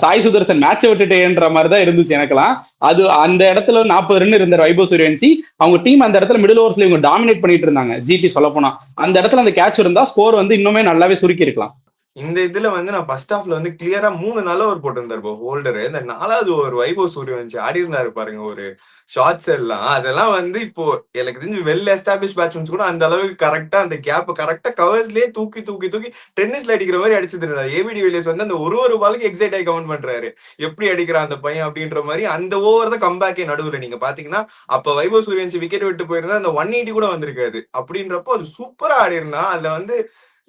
சாய் சுதர்சன் மேட்சை விட்டுட்டேன்ற மாதிரி தான் இருந்துச்சு எனக்குலாம். அது அந்த இடத்துல 40 ரன் இருந்தார் வைபவ் சூரியவன்சி. அவங்க டீம் அந்த இடத்துல மிடில் ஓவர்ஸ்ல இவங்க டாமினேட் பண்ணிட்டு இருந்தாங்க. ஜிடி சொல்ல போனா அந்த இடத்துல அந்த கேட்ச் இருந்தா ஸ்கோர் வந்து இன்னுமே நல்லாவே சுருக்கி இருக்கலாம். இந்த இதுல வந்து நான் ஃபர்ஸ்ட் ஹாஃப்ல வந்து கிளியரா 3 நல்ல ஓவர் போட்டிருந்தாரு ஹோல்டரு. இந்த 4வது ஓவர் வைபவ் சூரியவன்சி ஆடி இருந்தாரு பாருங்க, ஒரு ஷார்ட்ஸ் எல்லாம். அதெல்லாம் வந்து இப்போ எனக்கு தெரிஞ்சு வெல் எஸ்டாப்ளிஷ் பேட்ஸ்மேன்ஸ் கூட அந்த அளவுக்கு கரெக்டா அந்த கேப் கரெக்டா கவர்ஸ்லயே தூக்கி தூக்கி தூக்கி டென்னிஸ்ல அடிக்கிற மாதிரி அடிச்சது இருந்தாரு. ஏபிடி வில்லியர்ஸ் வந்து அந்த ஒரு பாலுக்கு எக்ஸைட் ஆகி கவுண்ட் பண்றாரு, எப்படி அடிக்கிறான் அந்த பையன் அப்படின்ற மாதிரி. அந்த ஓவர் தான் கம்பேக்கே நடுவுல நீங்க பாத்தீங்கன்னா அப்ப வைபவ் சூரியவன்சி விக்கெட் விட்டு போயிருந்தா அந்த 180 கூட வந்திருக்காது. அப்படின்றப்போ அது சூப்பரா ஆடி இருந்தா. அதுல வந்து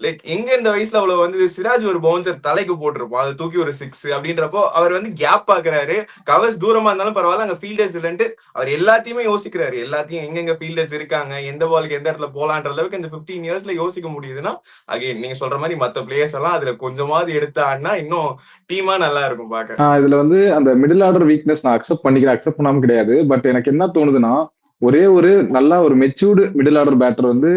லைக் எங்க இந்த வயசுல அவ்வளவு வந்து சிராஜ் ஒரு பவுன்சர் தலைக்கு போட்டிருப்போம், அதை தூக்கி ஒரு 6 அப்படின்றப்போ அவர் வந்து கேப் பாக்குறாரு. கவர்ஸ் தூரமா இருந்தாலும் பரவாயில்ல, அங்க ஃபீல்டர்ஸ் இல்லைன்ட்டு அவர் எல்லாத்தையுமே யோசிக்கிறாரு. எல்லாத்தையும் எங்கெங்க ஃபீல்டர்ஸ் இருக்காங்க, எந்த பாலுக்கு எந்த இடத்துல போலான்ற அளவுக்கு இந்த 15 இயர்ஸ்ல யோசிக்க முடியுதுன்னா, அகைன் நீங்க சொல்ற மாதிரி மத்த பிளேயர்ஸ் எல்லாம் அதுல கொஞ்சமாவது எடுத்தான்னா இன்னும் டீமா நல்லா இருக்கும் பாக்க. இதுல வந்து அந்த மிடில் ஆர்டர் வீக்னஸ் நான் அக்செப்ட் பண்ணிக்கிறேன், அக்செப்ட் பண்ணாம கிடையாது. பட் எனக்கு என்ன தோணுதுன்னா, ஒரே ஒரு நல்லா ஒரு மெச்சூர்டு மிடில் ஆர்டர் பேட்டர் வந்து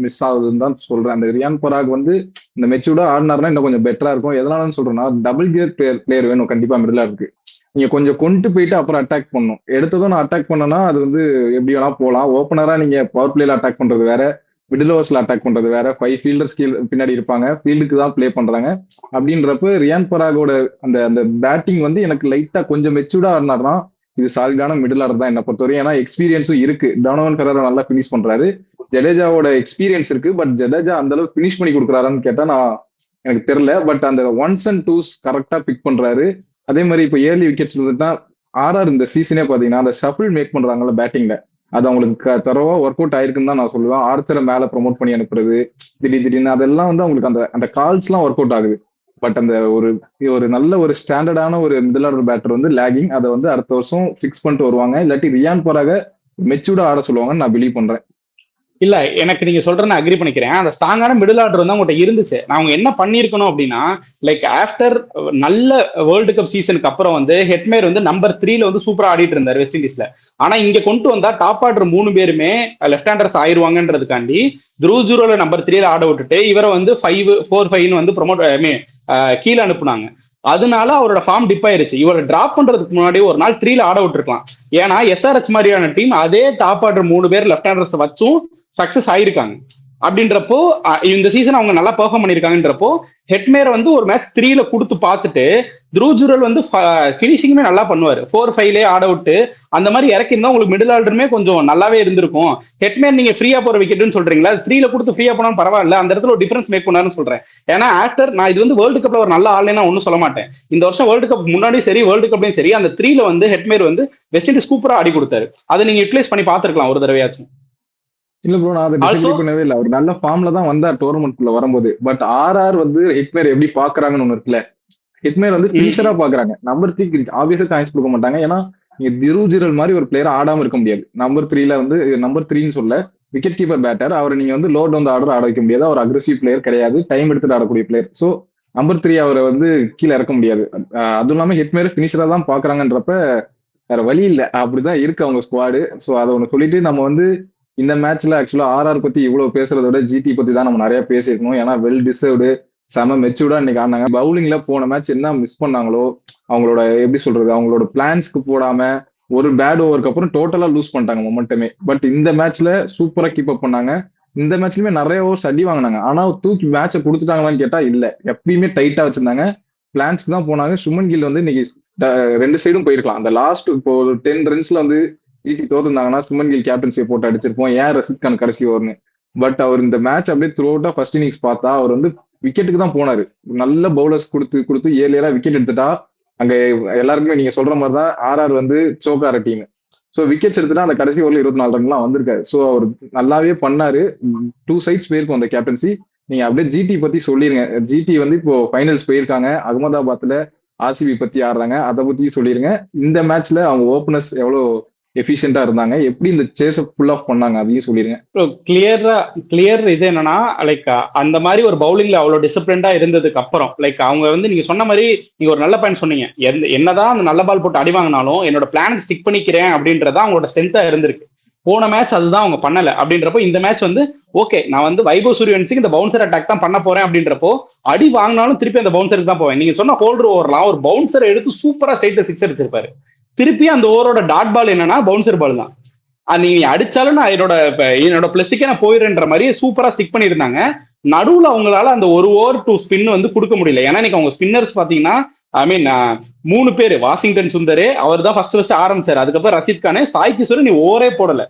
மிஸ் ஆகுதுன்னு தான் சொல்றேன். அந்த ரியான் பராக் வந்து இந்த மெச்சூர்டா ஆடினார்னா இன்னும் கொஞ்சம் பெட்டரா இருக்கும். எதனாலன்னு சொல்றேன்னா, டபுள் கியர் பிளேயர் வேணும் கண்டிப்பா மிடில் ஆர்டருக்கு. நீங்க கொஞ்சம் கொண்டு போயிட்டு அப்புறம் அட்டாக் பண்ணணும். எடுத்ததும் நான் அட்டாக் பண்ணனா அது வந்து எப்படி வேணா போகலாம். ஓப்பனரா நீங்க பவர் பிளேல அட்டாக் பண்றது வேற, மிடில் ஓவர்ஸ்ல அட்டாக் பண்றது வேற. 5 ஃபீல்டர்ஸ் பின்னாடி இருப்பாங்க, ஃபீல்டுக்கு தான் பிளே பண்றாங்க. அப்படின்றப்ப ரியான் பராகோட அந்த அந்த பேட்டிங் வந்து எனக்கு லைட்டா கொஞ்சம் மெச்சூர்டா ஆடினார்னா இது சாலிடான மிடில் ஆர்டர் தான் என்ன பொறுத்தவரைக்கும். ஏன்னா எக்ஸ்பீரியன்ஸும் இருக்கு. டொனோவன் ஃபெரரா நல்லா பினிஷ் பண்றாரு, ஜடேஜாவோட எக்ஸ்பீரியன்ஸ் இருக்கு. பட் ஜடேஜா அந்த அளவுக்கு பினிஷ் பண்ணி கொடுக்குறாரான்னு கேட்டா எனக்கு தெரியல. பட் அந்த 1s and 2s கரெக்டா பிக் பண்றாரு. அதே மாதிரி இப்போ ஏர்லி விக்கெட்ஸ் இருந்துட்டா ஆர்ஆர் இந்த சீசனே பாத்தீங்கன்னா அந்த ஷஃபிள் மேக் பண்றாங்கல்ல பேட்டிங்ல, அது அவங்களுக்கு தரவா ஒர்க் அவுட் ஆயிருக்குன்னு தான் நான் சொல்லுவேன். ஆர்ச்சரை மேல ப்ரொமோட் பண்ணி அனுப்புறது திடீர்னு அதெல்லாம் வந்து அவங்களுக்கு அந்த அந்த கால்ஸ் எல்லாம் ஒர்க் அவுட் ஆகுது. பட் அந்த ஒரு நல்ல ஒரு ஸ்டாண்டர்டான ஒரு மிடில் ஆர்டர் பேட்டர் வந்து லேகிங். அதை வந்து அடுத்த வருஷம் பிக்ஸ் பண்ணிட்டு வருவாங்க. இல்லாட்டி ரியான் பராக மெச்சூர்டா ஆட சொல்லுவாங்கன்னு நான் பிலீவ் பண்றேன். இல்ல எனக்கு நீங்க சொல்றேன்னு அக்ரி பண்ணிக்கிறேன். அந்த ஸ்ட்ராங்கான மிடில் ஆர்டர் வந்து அவங்ககிட்ட இருந்துச்சு. நான் அவங்க என்ன பண்ணிருக்கணும் அப்படின்னா, லைக் ஆஃப்டர் நல்ல வேர்ல்டு கப் சீசனுக்கு அப்புறம் வந்து ஹெட்மேர் வந்து நம்பர் 3ல வந்து சூப்பரா ஆடிட்டு இருந்தாரு வெஸ்ட் இண்டீஸ்ல. ஆனா இங்க கொண்டு வந்தா டாப் ஆர்டர் 3 பேருமே லெஃப்ட் ஹேண்டர்ஸ் ஆயிருவாங்கன்றதுக்காண்டி த்ரூ ஜூரோல நம்பர் 3ல ஆட விட்டுட்டு இவரை வந்து 4-5 வந்து ப்ரொமோட் கீழே அனுப்புனாங்க. அதனால அவரோட ஃபார்ம் டிப் ஆயிருச்சு. இவரை டிராப் பண்றதுக்கு முன்னாடி ஒரு நாள் 3ல ஆட விட்டுருக்கலாம். ஏன்னா SRH மாதிரியான டீம் அதே டாப் ஆர்டர் 3 பேர் லெஃப்ட் ஹேண்டர்ஸ் வச்சும் சக்சஸ் ஆயிருக்காங்க. அப்படின்றப்போ இந்த சீசன் அவங்க நல்லா பெர்ஃபார்ம் பண்ணிருக்காங்கன்றப்போ ஹெட்மேர் வந்து ஒரு மேட்ச் 3ல கொடுத்து பார்த்துட்டு த்ரூ ஜூரல் வந்து ஃபினிஷிங்குமே நல்லா பண்ணுவார். 4-5லே ஆட விட்டு அந்த மாதிரி இறக்கிருந்தா உங்களுக்கு மிடில் ஆர்டருமே கொஞ்சம் நல்லாவே இருந்திருக்கும். ஹெட்மேர் நீங்க ஃப்ரீயா போற விக்கெட்னு சொல்றீங்களா, 3ல கொடுத்து ஃப்ரீயா போனாலும் பரவாயில்ல, அந்த இடத்துல ஒரு டிஃபரன்ஸ் மேக் பண்ணாருன்னு சொல்றேன். ஏன்னா ஆஃப்டர் நான் இது வந்து வேர்ல்டு கப்ல ஒரு நல்ல ஆள்னா ஒன்னும் சொல்ல மாட்டேன். இந்த வருஷம் வேர்ல்டு கப் முன்னாடியும் சரி வேர்ல்டு கப்லயும் சரி அந்த 3ல வந்து ஹெட்மேர் வந்து வெஸ்ட் இண்டீஸ் சூப்பரா ஆடி கொடுத்தாரு. அதை நீங்க யூட்டிலைஸ் பண்ணி பார்த்துருக்கலாம் ஒரு தடவையாச்சும். இல்ல ப்ரோ, நான் அதை டிசைட் பண்ணவே இல்லை. அவர் நல்ல ஃபார்ம்ல தான் வந்தார் டோர்னமெண்ட்குள்ள வரும்போது. பட் ஆர்ஆர் வந்து ஹெட்மேர் எப்படி பாக்குறாங்கன்னு ஒண்ணு இருக்குல்ல. ஹெட்மேர் வந்து ஃபினிஷரா பாக்குறாங்க. நம்பர் 3 ஆப்வியஸா சான்ஸ் கொடுக்க மாட்டாங்க. ஏன்னா நீங்க திரு ஜீரல் மாதிரி ஒரு பிளேயர் ஆடாம இருக்க முடியாது. நம்பர் 3ல வந்து நம்பர் 3ன்னு சொல்ல விக்கெட் கீப்பர் பேட்டர். அவரை நீங்க வந்து லோ டவுன் ஆர்டர் ஆட வைக்க முடியாது. அவர் அக்ரெசிவ் பிளேயர் கிடையாது, டைம் எடுத்துட்டு ஆடக்கூடிய பிளேயர். ஸோ நம்பர் 3 அவரை வந்து கீழே இறக்க முடியாது. அதுவும் இல்லாம ஹெட்மேர் ஃபினிஷரா தான் பாக்குறாங்கன்றப்ப வேற வழி இல்லை. அப்படிதான் இருக்கு அவங்க ஸ்குவாடு. ஸோ அதை ஒன்று சொல்லிட்டு நம்ம வந்து இந்த மேட்ச்ல ஆக்சுவலா ஆர்ஆர் பத்தி இவ்வளவு பேசுறத விட ஜிடி பத்தி தான் நம்ம நிறைய பேசியிருக்கணும். ஏன்னா வெல் டிசர்வ்டு, செம மெச்சூர்டா இன்னைக்கு ஆனாங்க. பவுலிங்ல போன மேட்ச் என்ன மிஸ் பண்ணாங்களோ, அவங்களோட எப்படி சொல்றது, அவங்களோட பிளான்ஸ்க்கு போடாம ஒரு பேட் ஓவருக்கு அப்புறம் டோட்டலா லூஸ் பண்ணிட்டாங்க மொமெண்டமே. பட் இந்த மேட்ச்ல சூப்பரா கீப் அப் பண்ணாங்க. இந்த மேட்ச்லயுமே நிறைய ஓவர்ஸ் அடி வாங்கினாங்க. ஆனா தூக்கி மேட்சை கொடுத்துட்டாங்களான்னு கேட்டா இல்ல, எப்பயுமே டைட்டா வச்சிருந்தாங்க. பிளான்ஸ்க்கு தான் போனாங்க. சுமன் கில் வந்து இன்னைக்கு 2 சைடும் போயிருக்கலாம். அந்த லாஸ்ட் இப்போ ஒரு 10 ரன்ஸ்ல வந்து ஜிடி தோத்துருந்தாங்கன்னா சுமன் கில் கேப்டன்சியை போட்டு அடிச்சிருப்போம். ஏன் ரஷித் கான் கடைசி ஓவர்னு. பட் அவர் இந்த மேட்ச் அப்படியே த்ரூ அவுட்டா ஃபர்ஸ்ட் இன்னிங்ஸ் பார்த்தா அவர் வந்து விக்கெட்டுக்கு தான் போனாரு. நல்ல பவுலர்ஸ் கொடுத்து 7 விக்கெட் எடுத்துட்டா அங்க எல்லாருக்குமே நீங்க சொல்ற மாதிரி தான் ஆர்ஆர் வந்து சோக்கார டீம். ஸோ விக்கெட்ஸ் எடுத்துட்டா அந்த கடைசி ஓவர்ல 24 ரன்லாம் வந்திருக்காரு. ஸோ அவர் நல்லாவே பண்ணாரு. 2 சைட்ஸ் போயிருக்கும் அந்த கேப்டன்சி. நீங்க அப்படியே ஜிடி பத்தி சொல்லிருங்க. ஜிடி வந்து இப்போ ஃபைனல்ஸ் போயிருக்காங்க. அகமதாபாத்ல ஆர்சிபி பத்தி ஆடுறாங்க, அதை பத்தி சொல்லிருங்க. இந்த மேட்ச்ல அவங்க ஓபனர்ஸ் எவ்வளவு எஃபிஷியன்டா இருந்தாங்க, எப்படி இந்த சேஸ புல் ஆஃப் பண்ணாங்க, அதையும் சொல்லிருங்க. கிளியர் இது என்னன்னா, லைக் அந்த மாதிரி ஒரு பவுலிங்ல அவ்வளவு டிசிப்ளின்டா இருந்ததுக்கு அப்புறம் லைக் அவங்க வந்து நீங்க சொன்ன மாதிரி நீங்க ஒரு நல்ல பாயிண்ட் சொன்னீங்க. என்னதான் அந்த நல்ல பால் போட்டு அடி வாங்கினாலும் என்னோட பிளானுக்கு ஸ்டிக் பண்ணிக்கிறேன் அப்படின்றத அவங்களோட ஸ்ட்ரென்த்தா இருந்திருக்கு. போன மேட்ச் அதுதான் அவங்க பண்ணல. அப்படின்றப்போ இந்த மேட்ச் வந்து ஓகே, நான் வந்து வைபவ் சூரியவன்சிக்கு இந்த பவுன்சர் அட்டாக் தான் பண்ண போறேன் அப்படின்றப்போ அடி வாங்கினாலும் திருப்பி அந்த பவுன்சருக்கு தான் போவேன். நீங்க சொன்ன ஹோல்டர் ஓவர்லாம் ஒரு பவுன்சரை எடுத்து சூப்பரா ஸ்ட்ரைட் 6 அடிச்சிருப்பாரு. திருப்பி அந்த ஓவரோட டாட் பால் என்னன்னா பவுன்சர் பால் தான். நீங்க அடிச்சாலும் நான் என்னோட பிளஸுக்கே நான் போயிடுன்ற மாதிரி சூப்பரா ஸ்டிக் பண்ணியிருந்தாங்க. நடுவுல அவங்களால அந்த ஒரு ஓவர் 2 ஸ்பின் வந்து கொடுக்க முடியல. ஏன்னா இன்னைக்கு அவங்க ஸ்பின்னர்ஸ் பாத்தீங்கன்னா ஐ மீன் 3 பேர், வாஷிங்டன் சுந்தர் அவர் தான் ஃபர்ஸ்ட் ஆரம்பிச்சாரு. அதுக்கப்புறம் ரஷித் கானே, சாய் கிஷோர் நீ ஓவரே போடல.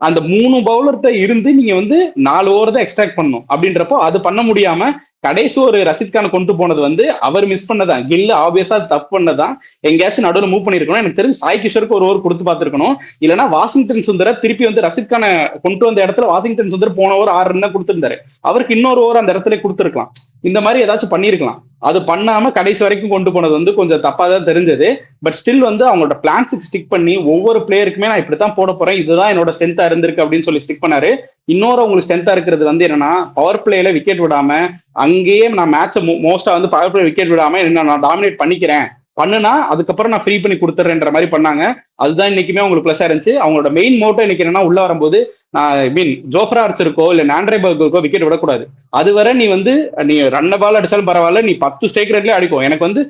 அந்த 3 பவுலர்கிட்ட இருந்து நீங்க வந்து 4 ஓவர் தான் எக்ஸ்ட்ராக்ட் பண்ணணும். அப்படின்றப்போ அது பண்ண முடியாம கடைசி ஒரு ரஷித் கான் கொண்டு போனது வந்து அவர் மிஸ் பண்ணதான். கில் ஆப்வியஸா தப்பு பண்ணதான். எங்கேயாச்சும் நடுவில் மூவ் பண்ணிருக்கணும். எனக்கு தெரிஞ்சு சாய் கிஷோருக்கு ஒரு ஓவர் கொடுத்து பார்த்திருக்கணும். இல்லைன்னா வாஷிங்டன் சுந்தர திருப்பி வந்து ரஷித் கானை கொண்டு வந்த இடத்துல வாஷிங்டன் சுந்தர் போன ஓவர் 6 ரன் தான் கொடுத்திருந்தாரு. அவருக்கு இன்னொரு ஓவர் அந்த இடத்துல கொடுத்துருக்கலாம். இந்த மாதிரி ஏதாச்சும் பண்ணிருக்கலாம். அது பண்ணாம கடைசி வரைக்கும் கொண்டு போனது வந்து கொஞ்சம் தப்பா தான் தெரிஞ்சது. பட் ஸ்டில் வந்து அவங்களோட பிளான்ஸுக்கு ஸ்டிக் பண்ணி ஒவ்வொரு பிளேயருக்குமே நான் இப்படித்தான் போட போறேன், இதுதான் என்னோட ஸ்ட்ரென்த்தா இருந்திருக்கு அப்படின்னு சொல்லி ஸ்டிக் பண்ணாரு. இன்னொரு உங்களுக்கு ஸ்ட்ரென்த்தா இருக்கிறது வந்து என்னன்னா, பவர் பிளேல விக்கெட் விடாம அங்கேயே நான் மேட்சை மோஸ்டா வந்து பவர் பிளே விக்கெட் விடாம நான் டாமினேட் பண்ணிக்கிறேன், பண்ணுனா அதுக்கப்புறம் நான் ஃப்ரீ பண்ணி கொடுத்துறேன்ற மாதிரி பண்ணாங்க. அதுதான் இன்னைக்குமே உங்களுக்கு பிளஸா இருந்துச்சு. அவங்களோட மெயின் மோட்டோ இன்னைக்கு என்னன்னா, உள்ள வரும்போது ஐ மீன் ஜோஃப்ரா ஆர்ச்சருக்கோ இல்ல நாண்ட்ரே பர்கருக்கோ விக்கெட் விடக்கூடாது. அதுவரை நீ ரன்ன பால் அடிச்சாலும் பரவாயில்ல, நீ 10 ஸ்ட்ரைக் ரேட்லயே அடிக்கும். எனக்கு வந்து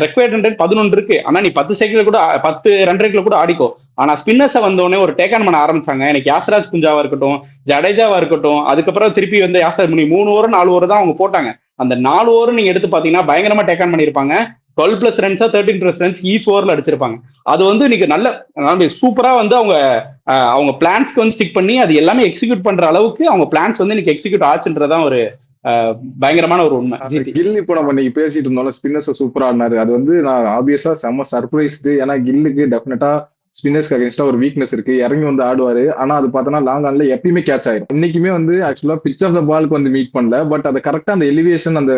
ரெக்வயர்ட் ரன் ரேட் 11 இருக்கு. ஆனா நீ 10 ஸ்ட்ரைக் ரேட் கூட 10 ரன் ரேட்ல கூட ஆடிக்கோ. ஆனா ஸ்பின்னர்ஸை வந்தோடனே ஒரு டேக் ஆன் பண்ண ஆரம்பிச்சாங்க. எனக்கு யாசராஜ் குஞ்சாவா இருக்கட்டும், ஜடேஜாவா இருக்கட்டும், அதுக்கப்புறம் திருப்பி வந்து யாசர் முனி 3 ஓவர் 4 ஓவர் தான் அவங்க போட்டாங்க. அந்த 4 ஓவர் நீங்க எடுத்து பாத்தீங்கன்னா பயங்கரமா டேக் ஆன் பண்ணிருப்பாங்க. 12+ ரன்ஸா 13+ ரன்ஸ் ஈச் ஓவர்ல அடிச்சிருப்பாங்க. அது வந்து இன்னைக்கு நல்ல சூப்பரா வந்து அவங்க பிளான்ஸ்க்கு வந்து ஸ்டிக் பண்ணி அது எல்லாமே எக்ஸிக்யூட் பண்ற அளவுக்கு அவங்க பிளான்ஸ் வந்து இன்னைக்கு எக்ஸிக்யூட் ஆச்சுன்றதான் ஒரு பயங்கரமான ஒரு உண்மை. கில் இப்போ நம்ம இன்னைக்கு பேசிட்டு இருந்தோம்ல, ஸ்பின்னர்ஸ் சூப்பரா ஆடினாரு. அது வந்து நான் ஆப்வியஸா செம்ம சர்ப்ரைஸ்டு. ஏன்னா கில்லுக்கு டெஃபினட்டா ஸ்பின்னர்ஸ்க்கு அகேன்ஸ்டா ஒரு வீக்னஸ் இருக்கு. இறங்கி வந்து ஆடுவாரு. ஆனா அது பார்த்தோன்னா லாங் ஆன்ல எப்பயுமே கேட்ச் ஆயிரும். இன்னைக்குமே வந்து ஆக்சுவலா பிச் ஆஃப் த பாலுக்கு வந்து மீட் பண்ணல. பட் அதை கரெக்டா அந்த எலிவேஷன் அந்த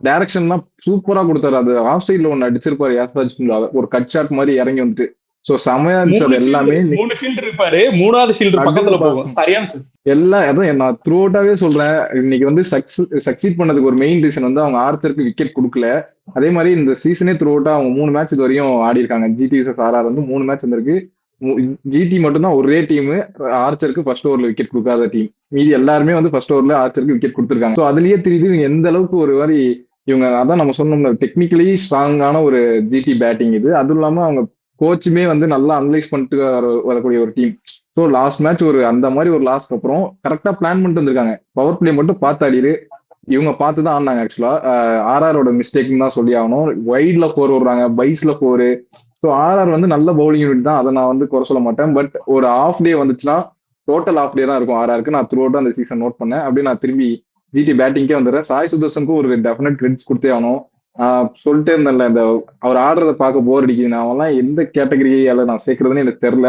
டைரக்ஷன்லாம் சூப்பரா கொடுத்தாரு. அது ஆஃப் சைட்ல ஒன்னு அடிச்சிருப்பாரு யாசராஜ், ஒரு கட் ஷாட் மாதிரி இறங்கி வந்துட்டு. சோ செமையா இருந்துச்சு. அது எல்லாமே 3 ஃபீல்டர் இருப்பாரு, 3வது ஃபீல்டர் பக்கத்துல போகும். சரியான எல்லாம் அதான் நான் த்ரூ அவுட்டாவே சொல்றேன். இன்னைக்கு வந்து சக்சீட் பண்ணதுக்கு ஒரு மெயின் ரீசன் வந்து அவங்க ஆர்ச்சருக்கு விக்கெட் கொடுக்கல. அதே மாதிரி இந்த சீசனே த்ரூ அவுட்டா அவங்க 3 மேட்ச் இது வரையும் ஆடி இருக்காங்க. ஜிடி vs RR வந்து 3 மேட்ச் வந்திருக்கு. ஜிடி மட்டும் தான் ஒரே டீம் ஆர்ச்சருக்கு ஃபர்ஸ்ட் ஓவர்ல விக்கெட் கொடுக்காத டீம். மீதி எல்லாருமே வந்து ஃபர்ஸ்ட் ஓவர்ல ஆர்ச்சருக்கு விக்கெட் கொடுத்துருக்காங்க. ஸோ அதுலயே தெரியுது இவங்க எந்த அளவுக்கு ஒரு மாதிரி இவங்க அதான் நம்ம சொன்னோம்ல, டெக்னிக்கலி ஸ்ட்ராங்கான ஒரு ஜிடி பேட்டிங் இது. அதுவும் இல்லாம அவங்க கோச்சுமே வந்து நல்லா அனலைஸ் பண்ணிட்டு வரக்கூடிய ஒரு டீம். ஸோ லாஸ்ட் மேட்ச் ஒரு அந்த மாதிரி ஒரு லாஸ்ட்க்கு அப்புறம் கரெக்டா பிளான் பண்ணிட்டு வந்திருக்காங்க. பவர் பிளே மட்டும் பார்த்து ஆடிரு இவங்க பார்த்து தான் ஆடினாங்க. ஆக்சுவலா RRோட மிஸ்டேக்னு தான் சொல்லி ஆகணும். வைட்ல 4 விடுறாங்க, பைஸ்ல 4. ஸோ RR வந்து நல்ல பவுலிங் யூனிட் தான், அதை நான் வந்து குறை சொல்ல மாட்டேன். பட் ஒரு ஆஃப் டே வந்துச்சுன்னா டோட்டல் ஆஃப் டே தான் இருக்கும் RRக்கு. நான் த்ரூ அவுட் அந்த சீசன் நோட் பண்ணேன். அப்படியே நான் திரும்பி ஜிடி பேட்டிங்கே வந்துடுறேன். சாய் சுதர்சனுக்கும் ஒரு டெஃபினட் கிரெடிட்ஸ் கொடுத்தே ஆகணும். சொல்லிட்டே இருந்தேன்ல, இந்த அவர் ஆடுறத பார்க்க போர் அடிக்குது. நான் அவெல்லாம் எந்த கேட்டகரியால நான் சேர்க்கறதுன்னு எனக்கு தெரியல.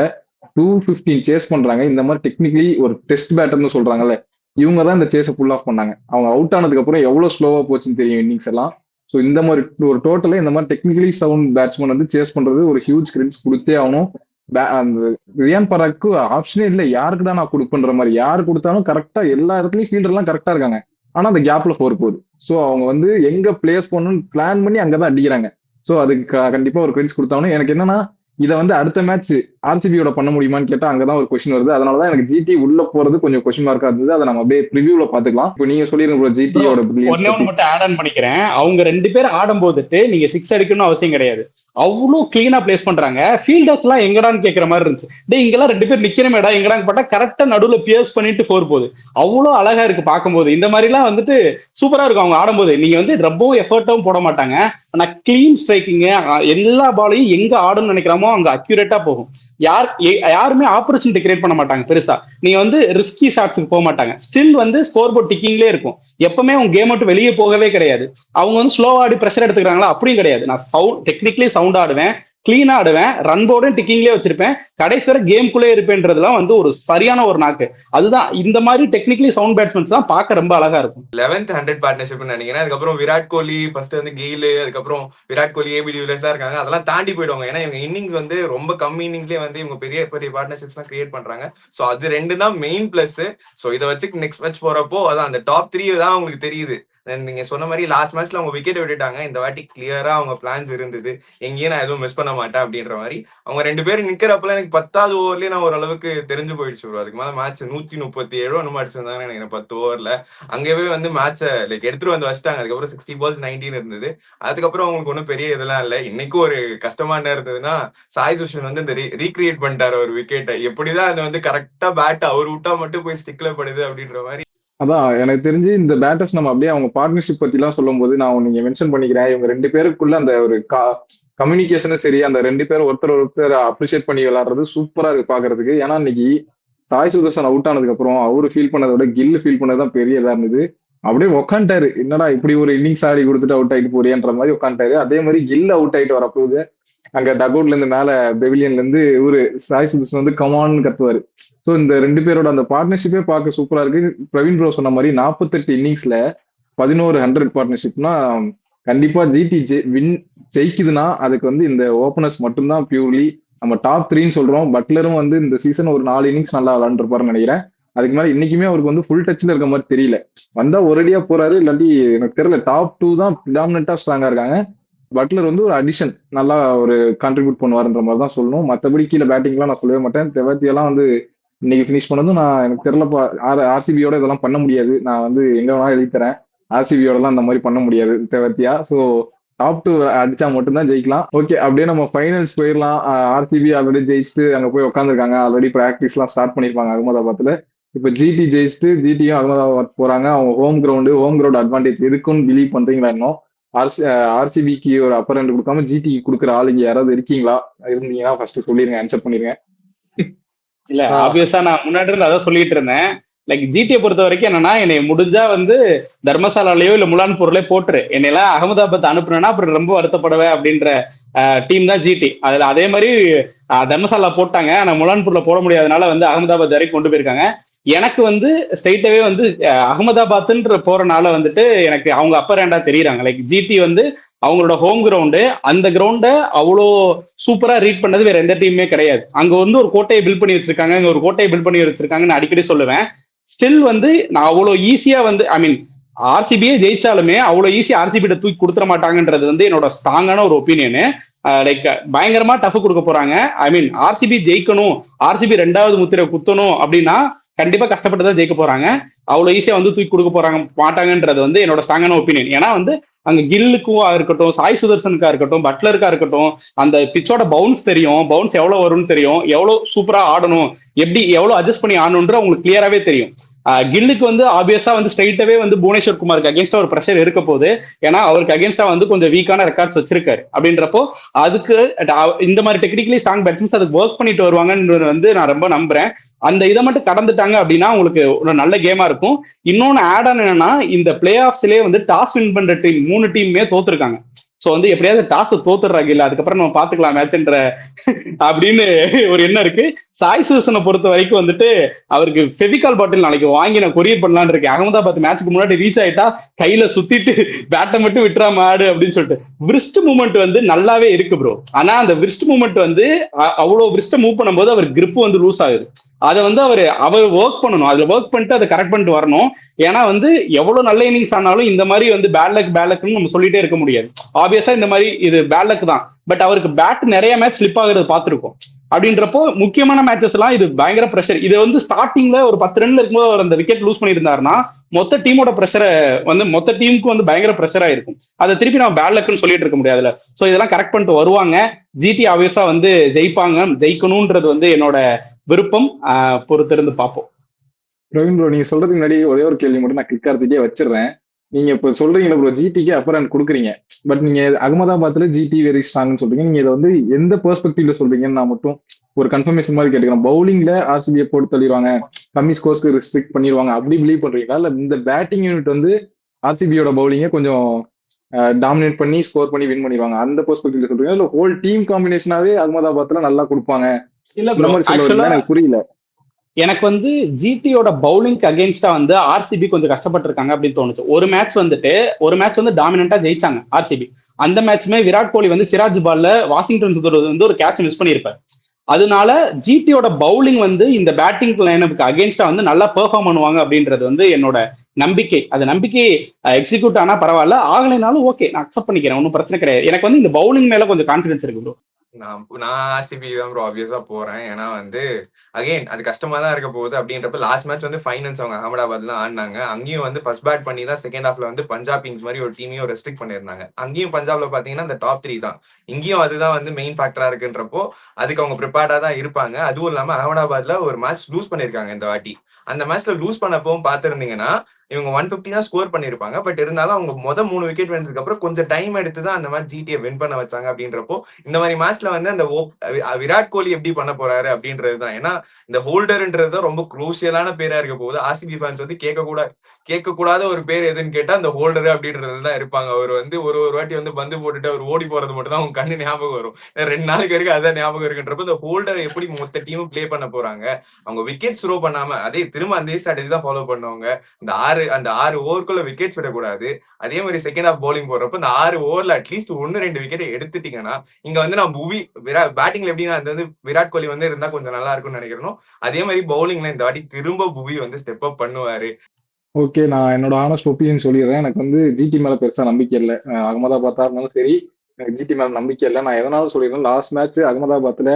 215 சேஸ் பண்றாங்க. இந்த மாதிரி டெக்னிக்கலி ஒரு டெஸ்ட் பேட்டர்னு சொல்றாங்கல்ல, இவங்க தான் இந்த சேஸை ஃபுல் ஆஃப் பண்ணாங்க. அவங்க அவுட் ஆனதுக்கு அப்புறம் எவ்வளவு ஸ்லோவா போச்சுன்னு தெரியும் இன்னிங்ஸ் எல்லாம். ஸோ இந்த மாதிரி ஒரு டோட்டலா இந்த மாதிரி டெக்னிக்கலி சவுண்ட் பேட்ஸ்மேன் வந்து சேஸ் பண்றது ஒரு ஹியூஜ் கிரெடிட்ஸ் கொடுத்தே ஆகணும். அந்த ரியான் பராக்கு ஆப்ஷனே இல்லை, யாருக்குடா நான் கொடுப்பேன்ற மாதிரி. யாரு கொடுத்தாலும் கரெக்டா எல்லா இடத்துலயும் ஃபீல்டர் எல்லாம் கரெக்டா இருக்காங்க. ஆனா அந்த கேப்ல 4 போகுது. ஸோ அவங்க வந்து எங்க பிளேஸ் பண்ணணும்னு பிளான் பண்ணி அங்கதான் அடிக்கிறாங்க. ஸோ அதுக்கு கண்டிப்பா ஒரு கிரெடிட்ஸ் கொடுத்தாலும். எனக்கு என்னன்னா, இதை வந்து அடுத்த மேட்ச் ஆர்சிபியோட பண்ண முடியுமான்னு கேட்டா அங்கதான் ஒரு கொஸ்டின் வருது. அதனாலதான் எனக்கு ஜிடி உள்ள போறது கொஞ்சம் கொஸ்டின் மார்க்கா இருந்தது. அதை நம்ம அப்படியே ப்ரிவியூல பாத்துக்கலாம். இப்போ நீங்க சொல்லிருங்க ஜிடியோட மட்டும் ஆட் ஆன் பண்ணிக்கிறேன். அவங்க 2 பேர் ஆடும் போதுட்டு நீங்க 6 அடிக்கணும்னு அவசியம் கிடையாது. அவ்வளவு கிளீனா பிளேஸ் பண்றாங்க. ஃபீல்டர்ஸ் எல்லாம் எங்கடான்னு கேட்கற மாதிரி இருந்துச்சு. இங்கெல்லாம் 2 பேர் நிக்கிறமேடா எங்கடான்னு பார்த்தா கரெக்டா நடுவுல பியர்ஸ் பண்ணிட்டு 4 போகுது. அவ்வளவு அழகா இருக்கு பார்க்கும்போது. இந்த மாதிரி எல்லாம் வந்துட்டு சூப்பரா இருக்கும் அவங்க ஆடும்போது. நீங்க வந்து ரொம்பவும் எஃபர்ட்டும் போட மாட்டாங்க. ஆனா கிளீன் ஸ்ட்ரைக்கிங், எல்லா பாலையும் எங்க ஆடுன்னு நினைக்கிறோமோ அங்க அக்யூரேட்டா போகும். யாருமே ஆப்பர்ச்சுனிட்டி கிரியேட் பண்ண மாட்டாங்க பெருசா. நீங்க வந்து ரிஸ்கி ஷாட்ஸுக்கு போக மாட்டாங்க. ஸ்டில் வந்து ஸ்கோர் போர்ட் டிக்கிங்லேயே இருக்கும். எப்பவுமே அவங்க கேம் மட்டும் வெளியே போகவே கிடையாது. அவங்க வந்து ஸ்லோவா ஆடி ப்ரெஷர் எடுத்துக்கிறாங்களா, அப்படியும் கிடையாது. நான் டெக்னிக்கலி சவுண்ட் ஆடுவேன், கிளீனா ஆடுவேன், ரன் போர்டும் டிக்கிங்லேயே வச்சிருப்பேன், கடைசி வரை கேம்குள்ளே இருப்பேன்றதுலாம் வந்து ஒரு சரியான ஒரு நாக்கு. அதுதான் இந்த மாதிரி டெக்னிக்கலி சவுண்ட் பேட்ஸ்மேன்ஸ் தான் பார்க்க ரொம்ப அழகா இருக்கும். 11th 100 பார்ட்னர்ஷிப் நினைக்கிறேன். அதுக்கப்புறம் விராட் கோலி ஃபர்ஸ்ட் வந்து கெயில், அதுக்கப்புறம் விராட் கோலி, ஏபி டிவிலியர்ஸ் தான் இருக்காங்க. அதெல்லாம் தாண்டி போயிடுவாங்க. ஏன்னா இவங்க இன்னிங்ஸ் வந்து ரொம்ப கம்மி இன்னிங்ஸ்லேயே வந்து இவங்க பெரிய பெரிய பார்ட்னர்ஷிப்ஸ் தான் கிரியேட் பண்றாங்க. ஸோ அது 2 தான் மெயின் பிளஸ். ஸோ இதை வச்சு நெக்ஸ்ட் மேட்ச் போறப்போ அதான் அந்த டாப் 3 தான் உங்களுக்கு தெரியுது. நீங்க சொன்ன மாதிரி லாஸ்ட் மேட்ச்ல அவங்க விக்கெட் விட்டுட்டாங்க. இந்த வாட்டி கிளியரா அவங்க பிளான்ஸ் இருந்தது, எங்கேயும் நான் எதுவும் மிஸ் பண்ண மாட்டேன் அப்படின்ற மாதிரி. அவங்க 2 பேரும் நிக்கிறப்பல எனக்கு 10வது ஓவர்லயே நான் ஓரளவுக்கு தெரிஞ்சு போயிடுச்சு. அதுக்கு மேல மேட்ச் 137 ஒன்று அடிச்சிருந்தாங்க எனக்கு 10 ஓவர்ல. அங்கேயே வந்து மேட்சை எடுத்துட்டு வந்து வச்சிட்டாங்க. அதுக்கப்புறம் 60 balls 19 இருந்தது. அதுக்கப்புறம் அவங்களுக்கு ஒன்றும் பெரிய இதெல்லாம் இல்லை. இன்னைக்கும் ஒரு கஷ்டமா என்ன இருந்ததுன்னா, சாய் சுஷன் வந்து இந்த ரீக்ரியேட் பண்ணிட்டாரு ஒரு விக்கெட்டை. எப்படிதான் அது வந்து கரெக்டா பேட் அவர் விட்டா மட்டும் போய் ஸ்டிக்ல படுது அப்படின்ற மாதிரி. அதான் எனக்கு தெரிஞ்சு இந்த பேட்டர்ஸ் நம்ம அப்படியே அவங்க பார்ட்னர்ஷிப் பத்தி எல்லாம் சொல்லும் போது நான் நீங்க மென்ஷன் பண்ணிக்கிறேன். இவங்க 2 பேருக்குள்ள அந்த ஒரு கம்யூனிகேஷனும் சரி, அந்த 2 பேரும் ஒருத்தர் அப்ரிஷியேட் பண்ணி விளையாடுறது சூப்பரா இருக்கு பாக்குறதுக்கு. ஏன்னா இன்னைக்கு சாய் சுதர்சன் அவுட் ஆனதுக்கு அப்புறம் அவரு ஃபீல் பண்ணதை விட கில் ஃபீல் பண்ணதுதான் பெரிய இதா இருந்தது. அப்படியே உக்காண்டாரு. என்னடா இப்படி ஒரு இன்னிங்ஸ் ஆடி கொடுத்துட்டு அவுட் ஆயிட்டு போறியன்ற மாதிரி உட்காந்துட்டாரு. அதே மாதிரி கில் அவுட் ஆயிட்டு வரப்போகுது. அங்க டகவுட்ல இருந்து மேல பெவிலியன்ல இருந்து ஒரு சாய் சுதர்ஷன் வந்து கமான்னு கத்துவாரு. ஸோ இந்த 2 பேரோட அந்த பார்ட்னர்ஷிப்பே பார்க்க சூப்பரா இருக்கு. பிரவீன் ப்ரோ சொன்ன மாதிரி 48 இன்னிங்ஸ்ல 11 பார்ட்னர்ஷிப்னா கண்டிப்பா ஜிடி ஜெயிக்குதுன்னா அதுக்கு வந்து இந்த ஓப்பனர்ஸ் மட்டும்தான் பியூர்லி. நம்ம டாப் 3ன்னு சொல்றோம். பட்லரும் வந்து இந்த சீசன் ஒரு 4 இன்னிங்ஸ் நல்லா விளாண்டுருப்பாருன்னு நினைக்கிறேன். அதுக்கு மேல இன்னைக்குமே அவருக்கு வந்து ஃபுல் டச்ல இருக்க மாதிரி தெரியல. வந்தா ஒரேடியா போறாரு, இல்லாட்டி எனக்கு தெரியல. டாப் 2 தான் ப்ரிடாமினண்டா ஸ்ட்ராங்கா இருக்காங்க. பட்லர் வந்து ஒரு அடிஷன் நல்லா ஒரு கான்ட்ரிபியூட் பண்ணுவாருன்ற மாதிரி தான் சொல்லணும். மற்றபடி கீழே பேட்டிங்லாம் நான் சொல்லவே மாட்டேன். தெவத்தியெல்லாம் வந்து இன்னைக்கு ஃபினிஷ் பண்ணதும் நான் எனக்கு தெரியலப்பா. ஆர்சிபியோட இதெல்லாம் பண்ண முடியாது. நான் வந்து எங்க வேணா எழுதி தரேன். ஆர்சிபியோடலாம் அந்த மாதிரி பண்ண முடியாது தெவத்தியா. ஸோ டாப் 2 அடிச்சா மட்டும்தான் ஜெயிக்கலாம். ஓகே, அப்படியே நம்ம ஃபைனல்ஸ் போயிடலாம். ஆர்சிபி ஆல்ரெடி ஜெயிச்சுட்டு அங்க போய் உட்காந்துருக்காங்க. ஆல்ரெடி ப்ராக்டிஸ்லாம் ஸ்டார்ட் பண்ணிருப்பாங்க அகமதாபாத்ல. இப்ப ஜிடி ஜெயிச்சுட்டு ஜிடியும் அகமதாபாத் போறாங்க. அவங்க ஹோம் கிரவுண்ட் அட்வான்டேஜ் இருக்குன்னு பிலீவ் பண்றீங்களா? இன்னும் ஆர்சிபிக்கு ஒரு அப்பர் ஹேண்ட் கொடுக்காம ஜிடிக்கு கொடுக்குற ஆளுங்க யாராவது இருக்கீங்களா? இருந்தீங்கன்னா ஃபர்ஸ்ட் சொல்லிருங்க, ஆன்சர் பண்ணிருங்க. இல்ல ஆப்வியஸா நான் முன்னாடி இருந்து அதான் சொல்லிட்டு இருந்தேன். லைக் ஜிடியை பொறுத்த வரைக்கும் என்னன்னா, என்னை முடிஞ்சா வந்து தர்மசாலாலேயோ இல்ல முலான்பூர்லயோ போட்டுரு, என்னெல்லாம் அகமதாபாத் அனுப்புனா அப்புறம் ரொம்ப வருத்தப்படுவேன் அப்படின்ற டீம் தான் ஜிடி. அதுல அதே மாதிரி தர்மசாலா போட்டாங்க, ஆனா முலான்பூர்ல போட முடியாதனால வந்து அகமதாபாத் வரைக்கும் கொண்டு போயிருக்காங்க. எனக்கு வந்து ஸ்ட்ரைட்டாவே வந்து அகமதாபாத்ன்ற போறனால வந்துட்டு எனக்கு அவங்க அப்பர் ஹேண்டா தெரியுறாங்க. லைக் ஜிடி வந்து அவங்களோட ஹோம் கிரவுண்டு, அந்த கிரவுண்டை அவ்வளோ சூப்பரா ரீட் பண்ணது வேற எந்த டீமுமே கிடையாது. அங்க வந்து ஒரு கோட்டையை பில்ட் பண்ணி வச்சிருக்காங்க, இங்க ஒரு கோட்டையை பில்ட் பண்ணி வச்சிருக்காங்கன்னு அடிக்கடி சொல்லுவேன். ஸ்டில் வந்து நான் அவ்வளோ ஈஸியா வந்து ஐ மீன் ஆர்சிபியே ஜெயிச்சாலுமே அவ்வளோ ஈஸியா ஆர்சிபிட்ட தூக்கி கொடுத்துட மாட்டாங்கன்றது வந்து என்னோட ஸ்ட்ராங்கான ஒரு ஒப்பீனியனு. லைக் பயங்கரமா டஃப் கொடுக்க போறாங்க. ஐ மீன் ஆர்சிபி ஜெயிக்கணும், ஆர்சிபி 2வது முத்திரை குத்தணும் அப்படின்னா கண்டிப்பா கஷ்டப்பட்டு தான் ஜெயிக்க போறாங்க. அவ்வளவு ஈஸியா வந்து தூக்கி கொடுக்க போறாங்க மாட்டாங்கன்றது வந்து என்னோட ஸ்ட்ராங்கான ஒப்பீனியன். ஏன்னா வந்து அங்க கில்லுக்கும் இருக்கட்டும், சாய் சுதர்சனுக்கா இருக்கட்டும், பட்லருக்கா இருக்கட்டும், அந்த பிச்சோட பவுன்ஸ் தெரியும், பவுன்ஸ் எவ்வளவு வரும்னு தெரியும், எவ்வளவு சூப்பரா ஆடணும், எப்படி எவ்வளவு அட்ஜஸ்ட் பண்ணி ஆடணும்ன்ற அவங்களுக்கு கிளியராவே தெரியும். கில்லுக்கு வந்து ஆப்வியஸா வந்து ஸ்ட்ரைட்டாவே வந்து புவனேஸ்வர் குமாருக்கு அகேன்ஸ்டா ஒரு ப்ரெஷர் இருக்க போகுது. ஏன்னா அவருக்கு அகேன்ஸ்டா வந்து கொஞ்சம் வீக்கான ரெக்கார்ட்ஸ் வச்சிருக்காரு. அப்படின்றப்போ அதுக்கு இந்த மாதிரி டெக்னிக்கலி ஸ்ட்ராங் பேட்ஸ்மேன்ஸ் அதுக்கு ஒர்க் பண்ணிட்டு வருவாங்கன்னு வந்து நான் ரொம்ப நம்புறேன். அந்த இதை மட்டும் கடந்துட்டாங்க அப்படின்னா உங்களுக்கு ஒரு நல்ல கேமா இருக்கும். இன்னொன்னு ஆட் ஆன் என்னன்னா, இந்த பிளே ஆஃப்ஸ்லயே வந்து டாஸ் வின் பண்ற டீம் 3 டீமுமே தோத்துருக்காங்க. ஸோ வந்து எப்படியாவது டாஸ் தோத்துடுறாங்க, இல்ல அதுக்கப்புறம் நம்ம பாத்துக்கலாம் மேட்ச்ன்ற அப்படின்னு ஒரு எண்ணம் இருக்கு. சாய் சுதர்சனை பொறுத்த வரைக்கும் வந்துட்டு அவருக்கு ஃபெவிகால் பாட்டில் நாளைக்கு வாங்கி நான் கொரியர் பண்ணலான்னு இருக்கேன். அகமதாபாத் மேட்சுக்கு முன்னாடி ரீச் ஆயிட்டா கையில சுத்திட்டு பேட்டை மட்டும் விட்டுறாம ஆடு அப்படின்னு சொல்லிட்டு. விரிஸ்ட் மூவ்மெண்ட் வந்து நல்லாவே இருக்கு ப்ரோ. ஆனா அந்த விரிஸ்ட் மூவ்மெண்ட் வந்து அவ்வளவு விரிஸ்ட மூவ் பண்ணும்போது அவர் கிரிப் வந்து லூஸ் ஆகுது. அதை வந்து அவர் ஒர்க் பண்ணணும், அதுல ஒர்க் பண்ணிட்டு அதை கரெக்ட் பண்ணிட்டு வரணும். ஏன்னா வந்து எவ்வளவு நல்ல இன்னிங்ஸ் ஆனாலும் இந்த மாதிரி வந்து பேட் லக்னு நம்ம சொல்லிட்டே இருக்க முடியாது. ஆப்வியஸா இந்த மாதிரி இது பேட் லக் தான். பட் அவருக்கு பேட் நிறைய மேட்ச் ஸ்லிப் ஆகுறது பார்த்துருக்கோம். அப்படின்றப்போ முக்கியமான மேட்சஸ் எல்லாம் இது பயங்கர ப்ரெஷர். இது வந்து ஸ்டார்டிங்ல ஒரு 10 ரன்ல இருக்கும்போது அவர் அந்த விக்கெட் லூஸ் பண்ணியிருந்தாருன்னா மொத்த டீமோட ப்ரெஷரை வந்து மொத்த டீமுக்கு வந்து பயங்கர ப்ரெஷரா இருக்கும். அதை திருப்பி நம்ம பேட் லக்னு சொல்லிட்டு இருக்க முடியாதுல்ல. ஸோ இதெல்லாம் கரெக்ட் பண்ணிட்டு வருவாங்க. ஜிடி ஆப்வியஸா வந்து ஜெயிப்பாங்க, ஜெயிக்கணும்ன்றது வந்து என்னோட விருப்பம். பொறுத்திருந்து பார்ப்போம். பிரவீன் ப்ரோ, நீங்க சொல்றதுக்கு முன்னாடி ஒரே ஒரு கேள்வி மட்டும் நான் கிளிக் ஆர்த்திட்டே வச்சிடுறேன். நீங்க இப்ப சொல்றீங்க ப்ரோ ஜிடிக்கு அப்பர் ஹேண்ட் கொடுக்குறீங்க. பட் நீங்க அகமதாபாத்ல ஜிடி வெரி ஸ்ட்ராங்னு சொல்றீங்க. நீங்க இதை வந்து எந்த பெர்ஸ்பெக்டிவ்ல சொல்றீங்கன்னு நான் மட்டும் ஒரு கன்ஃபர்மேஷன் மாதிரி கேட்டுக்கிறேன். பவுலிங்ல ஆர்சிபியை போட்டு தள்ளிடுவாங்க, கம்மி ஸ்கோர்ஸ்க்கு ரெஸ்ட்ரிக்ட் பண்ணிடுவாங்க அப்படி பிலீவ் பண்றீங்களா? இல்ல இந்த பேட்டிங் யூனிட் வந்து ஆர்சிபியோட பவுலிங்கை கொஞ்சம் டாமினேட் பண்ணி ஸ்கோர் பண்ணி வின் பண்ணிடுவாங்க அந்த பெர்ஸ்பெக்டிவ்ல சொல்றீங்க? இல்ல ஹோல் டீம் காம்பினேஷனாவே அகமதாபாத்ல நல்லா கொடுப்பாங்க இல்ல இந்த மாதிரி சொல்றீங்க? எனக்கு புரியல. எனக்கு வந்து ஜிடியோட பவுலிங்க்கு அகேன்ஸ்டா வந்து ஆர்சிபி கொஞ்சம் கஷ்டப்பட்டிருக்காங்க அப்படின்னு தோணுச்சு. ஒரு மேட்ச் வந்து டாமினண்டா ஜெயிச்சாங்க ஆர்சிபி. அந்த மேட்ச்மே விராட் கோலி வந்து சிராஜ் பால்ல வாஷிங்டன் சுந்தர் வந்து ஒரு கேட்ச் மிஸ் பண்ணியிருப்பார். அதனால ஜிடியோட பவுலிங் வந்து இந்த பேட்டிங் லைனப்புக்கு அகேன்ஸ்டா வந்து நல்லா பெர்ஃபார்ம் பண்ணுவாங்க அப்படின்றது வந்து என்னோட நம்பிக்கை. அது நம்பிக்கை எக்ஸிக்யூட் ஆனா பரவாயில்ல, ஆகலைனாலும் ஓகே, நான் அக்செப்ட் பண்ணிக்கிறேன், ஒன்றும் பிரச்சனை கிடையாது. எனக்கு வந்து இந்த பவுலிங் மேல கொஞ்சம் கான்ஃபிடன்ஸ் இருக்கு ப்ரோ. நான் ஆர்சிபி தான் ப்ரோ ஆப்வியஸா போறேன். ஏன்னா வந்து அகைன் அது கஷ்டமா தான் இருக்க போகுது. அப்படின்றப்ப லாஸ்ட் மேட்ச் வந்து ஃபைனல்ஸ் அவங்க அகமதாபாத்ல ஆடினாங்க. அங்கேயும் வந்து ஃபர்ஸ்ட் பேட் பண்ணி தான் செகண்ட் ஹாஃப்ல வந்து பஞ்சாப் கிங்ஸ் மாதிரி ஒரு டீமையும் ரெஸ்ட்ரிக்ட் பண்ணிருந்தாங்க. அங்கேயும் பஞ்சாப்ல பாத்தீங்கன்னா இந்த டாப் 3 தான். இங்கேயும் அதுதான் வந்து மெயின் ஃபேக்டரா இருக்குன்றப்போ அதுக்கு அவங்க ப்ரிப்பேர்டா தான் இருப்பாங்க. அதுவும் இல்லாம அகமதாபாத்ல ஒரு மேட்ச் லூஸ் பண்ணிருக்காங்க இந்த வாட்டி. அந்த மேட்ச்ல லூஸ் பண்ணப்பவும் பாத்துருந்தீங்கன்னா இவங்க 150 தான் ஸ்கோர் பண்ணிருப்பாங்க. பட் இருந்தாலும் அவங்க 3 விக்கெட் வந்ததுக்கு அப்புறம் கொஞ்சம் டைம் எடுத்து தான் அந்த மாதிரி ஜிடியை வின் பண்ண வச்சாங்க அப்படின்றப்போ இந்த மாதிரி மேட்ச்ல வந்து அந்த விராட் கோலி எப்படி பண்ண போறாரு அப்படின்றது தான். ஏன்னா இந்த ஹோல்டர்ன்றது தான் ரொம்ப குரூசியலான பேரா இருக்க போகுது. ஆர்சிபி ஃபேன்ஸ் வந்து கேட்கக்கூடாத ஒரு பேர் எதுன்னு கேட்டா அந்த ஹோல்டர் அப்படின்றது தான் இருப்பாங்க. அவர் வந்து ஒரு வாட்டி வந்து பந்து போட்டுட்டு அவர் ஓடி போறது மட்டும் தான் அவங்க கண்ணு ஞாபகம் வரும். 2 நாளைக்கு வரைக்கும் அதான் ஞாபகம் இருக்குன்றப்ப இந்த ஹோல்டர் எப்படி மொத்த டீமும் பிளே பண்ண போறாங்க, அவங்க விக்கெட்ஸ் த்ரோ பண்ணாம அதே திரும்ப அதே ஸ்ட்ராட்டஜி தான் ஃபாலோ பண்ணுவாங்க. அந்த 6 ஓவருக்குள்ள விக்கெட்ஸ் விடக்கூடாது. அதே மாதிரி செகண்ட் ஹாஃப் பவுலிங் போடுறப்ப இந்த 6 ஓவர்ல அட்லீஸ்ட் 1-2 விக்கெட் எடுத்துட்டீங்கன்னா இங்க வந்து நான் பேட்டிங்ல எப்படின்னா அது வந்து விராட் கோலி வந்து இருந்தா கொஞ்சம் நல்லா இருக்கும்னு நினைக்கிறோம். அதே மாதிரி பவுலிங்ல இந்த வாட்டி திரும்ப புவி வந்து ஸ்டெப் அப் பண்ணுவாரு. ஓகே, நான் என்னோட ஆனஸ்ட் ஒப்பீனியன் சொல்லிடுறேன். எனக்கு வந்து ஜிடி மேல பெருசா நம்பிக்கை இல்லை. அகமதாபாத்தா இருந்தாலும் சரி, எனக்கு ஜிடி மேல நம்பிக்கை இல்லை. நான் எதனாலும் சொல்லிடுறேன், லாஸ்ட் மேட்ச் அகமதாபாத்ல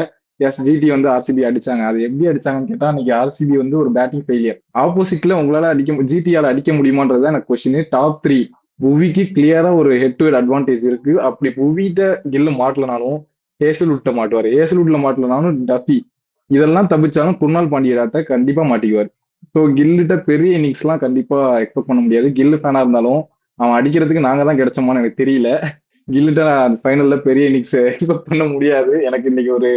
ஜிடி வந்து ஆர்சிபி அடிச்சாங்க. அது எப்படி அடிச்சாங்கன்னு கேட்டா, இன்னைக்கு ஆர்சிபி வந்து ஒரு பேட்டிங் ஃபெயிலியர். ஆப்போசிட்ல உங்களால ஜிடியால அடிக்க முடியுமான்றது எனக்கு கொஸ்டின். டாப் 3 புவிக்கு கிளியரா ஒரு ஹெட் டு ஹெட் அட்வான்டேஜ் இருக்கு. அப்படி புவிட்ட கில்லு மாட்டலனாலும் ஹேசல்வுட்ட மாட்டுவாரு, ஹேசல்வுட்ல மாட்டலனாலும் டஃபி, இதெல்லாம் தப்பிச்சாலும் குர்னால் பாண்டியராட்ட கண்டிப்பா மாட்டிக்குவார். ஸோ கில்லிட்ட பெரிய இன்னிங்ஸ் எல்லாம் கண்டிப்பா எக்ஸ்பெக்ட் பண்ண முடியாது. கில்லு ஃபேனா இருந்தாலும் அவன் அடிக்கிறதுக்கு நாங்க தான் கிடைச்சோமான்னு எனக்கு தெரியல. கில்லிட்ட ஃபைனல்ல பெரிய இன்னிங்ஸ் எக்ஸ்பெக்ட் பண்ண முடியாது. எனக்கு இன்னைக்கு ஒரு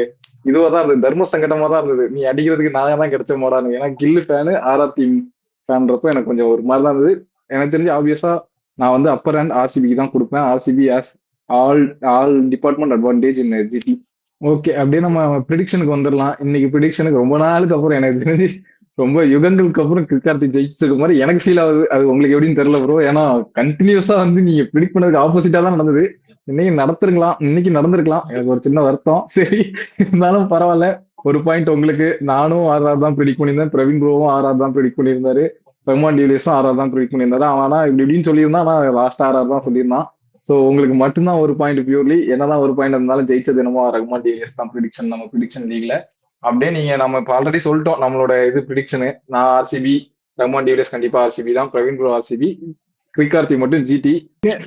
இதுவா தான் இருந்தது, தர்ம சங்கடமா தான் இருந்தது. நீ அடிக்கிறதுக்கு நாங்க தான் கிடைச்சோமாடான்னு. ஏன்னா கில்லு ஃபேனு ஆர்ஆர் டீம் ஃபேன்றப்போ எனக்கு கொஞ்சம் ஒரு மாதிரி தான் இருந்தது. எனக்கு தெரிஞ்சு ஆப்வியஸா நான் வந்து அப்பர் ஹேண்ட் ஆர்சிபிக்கு தான் கொடுப்பேன். RCB as all department advantage in GT. Okay, அப்படியே நம்ம ப்ரிடிக்ஷனுக்கு வந்துடலாம். இன்னைக்கு ப்ரிடிக்ஷனுக்கு ரொம்ப நாளுக்கு அப்புறம் எனக்கு தெரிஞ்சு ரொம்ப யுகங்களுக்கு அப்புறம் கிரிக்கார்த்தி ஜெயிச்சிருக்க மாதிரி எனக்கு ஃபீல் ஆகுது. அது உங்களுக்கு எப்படின்னு தெரியல ப்ரோ. ஏன்னா கண்டினியூஸா வந்து நீங்க ப்ரிடிக்ட் பண்ணதுக்கு ஆப்போசிட்டா தான் நடந்தது. இன்னைக்கு நடந்திருக்கலாம். எனக்கு ஒரு சின்ன வருத்தம். சரி, இருந்தாலும் பரவாயில்ல. ஒரு பாயிண்ட் உங்களுக்கு. நானும் ஆர்ஆர் தான் ப்ரிடிக்ட் பண்ணியிருந்தேன். பிரவீன் ப்ரோவும் ஆர்ஆர் தான் ப்ரிடிக்ட் பண்ணியிருந்தாரு. ரஹ்மான் டிவிலியர்ஸும் ஆர்ஆர் தான் ப்ரிடிக்ட் பண்ணியிருந்தாரு. அவனா இப்படி இப்படின்னு சொல்லியிருந்தான். ஆனா லாஸ்ட் ஆர்ஆர் தான் சொல்லியிருந்தான். ஸோ உங்களுக்கு மட்டும்தான் ஒரு பாயிண்ட் பியூர்லி. என்னதான் ஒரு பாயிண்ட் இருந்தாலும் ஜெயிச்சது என்னமோ ரஹ்மான் டிவிலியர்ஸ் தான் ப்ரிடிக்ஷன் நம்ம ப்ரிடிக்ஷன் லீக்ல. அப்படியே நீங்க நம்ம இப்போ ஆல்ரெடி சொல்லிட்டோம் நம்மளோட இது ப்ரிடிக்ஷனு. நான் ஆர்சிபி, ரஹ்மான் டிவிலியர்ஸ் கண்டிப்பா ஆர்சிபி தான், பிரவீன் ப்ரோ ஆர்சிபி, கிரிக்கார்த்தி மட்டும் ஜிடி.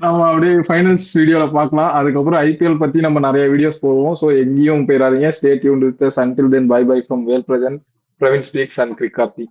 நம்ம அப்படியே ஃபைனல்ஸ் வீடியோல பார்க்கலாம். அதுக்கப்புறம் ஐபிஎல் பத்தி நம்ம நிறைய வீடியோஸ் போடுவோம். ஸோ எங்கேயும் போயிடாதீங்க. Stay tuned with us. Until then bye bye from Vel present, Praveen speaks and கிரிக்கார்த்தி.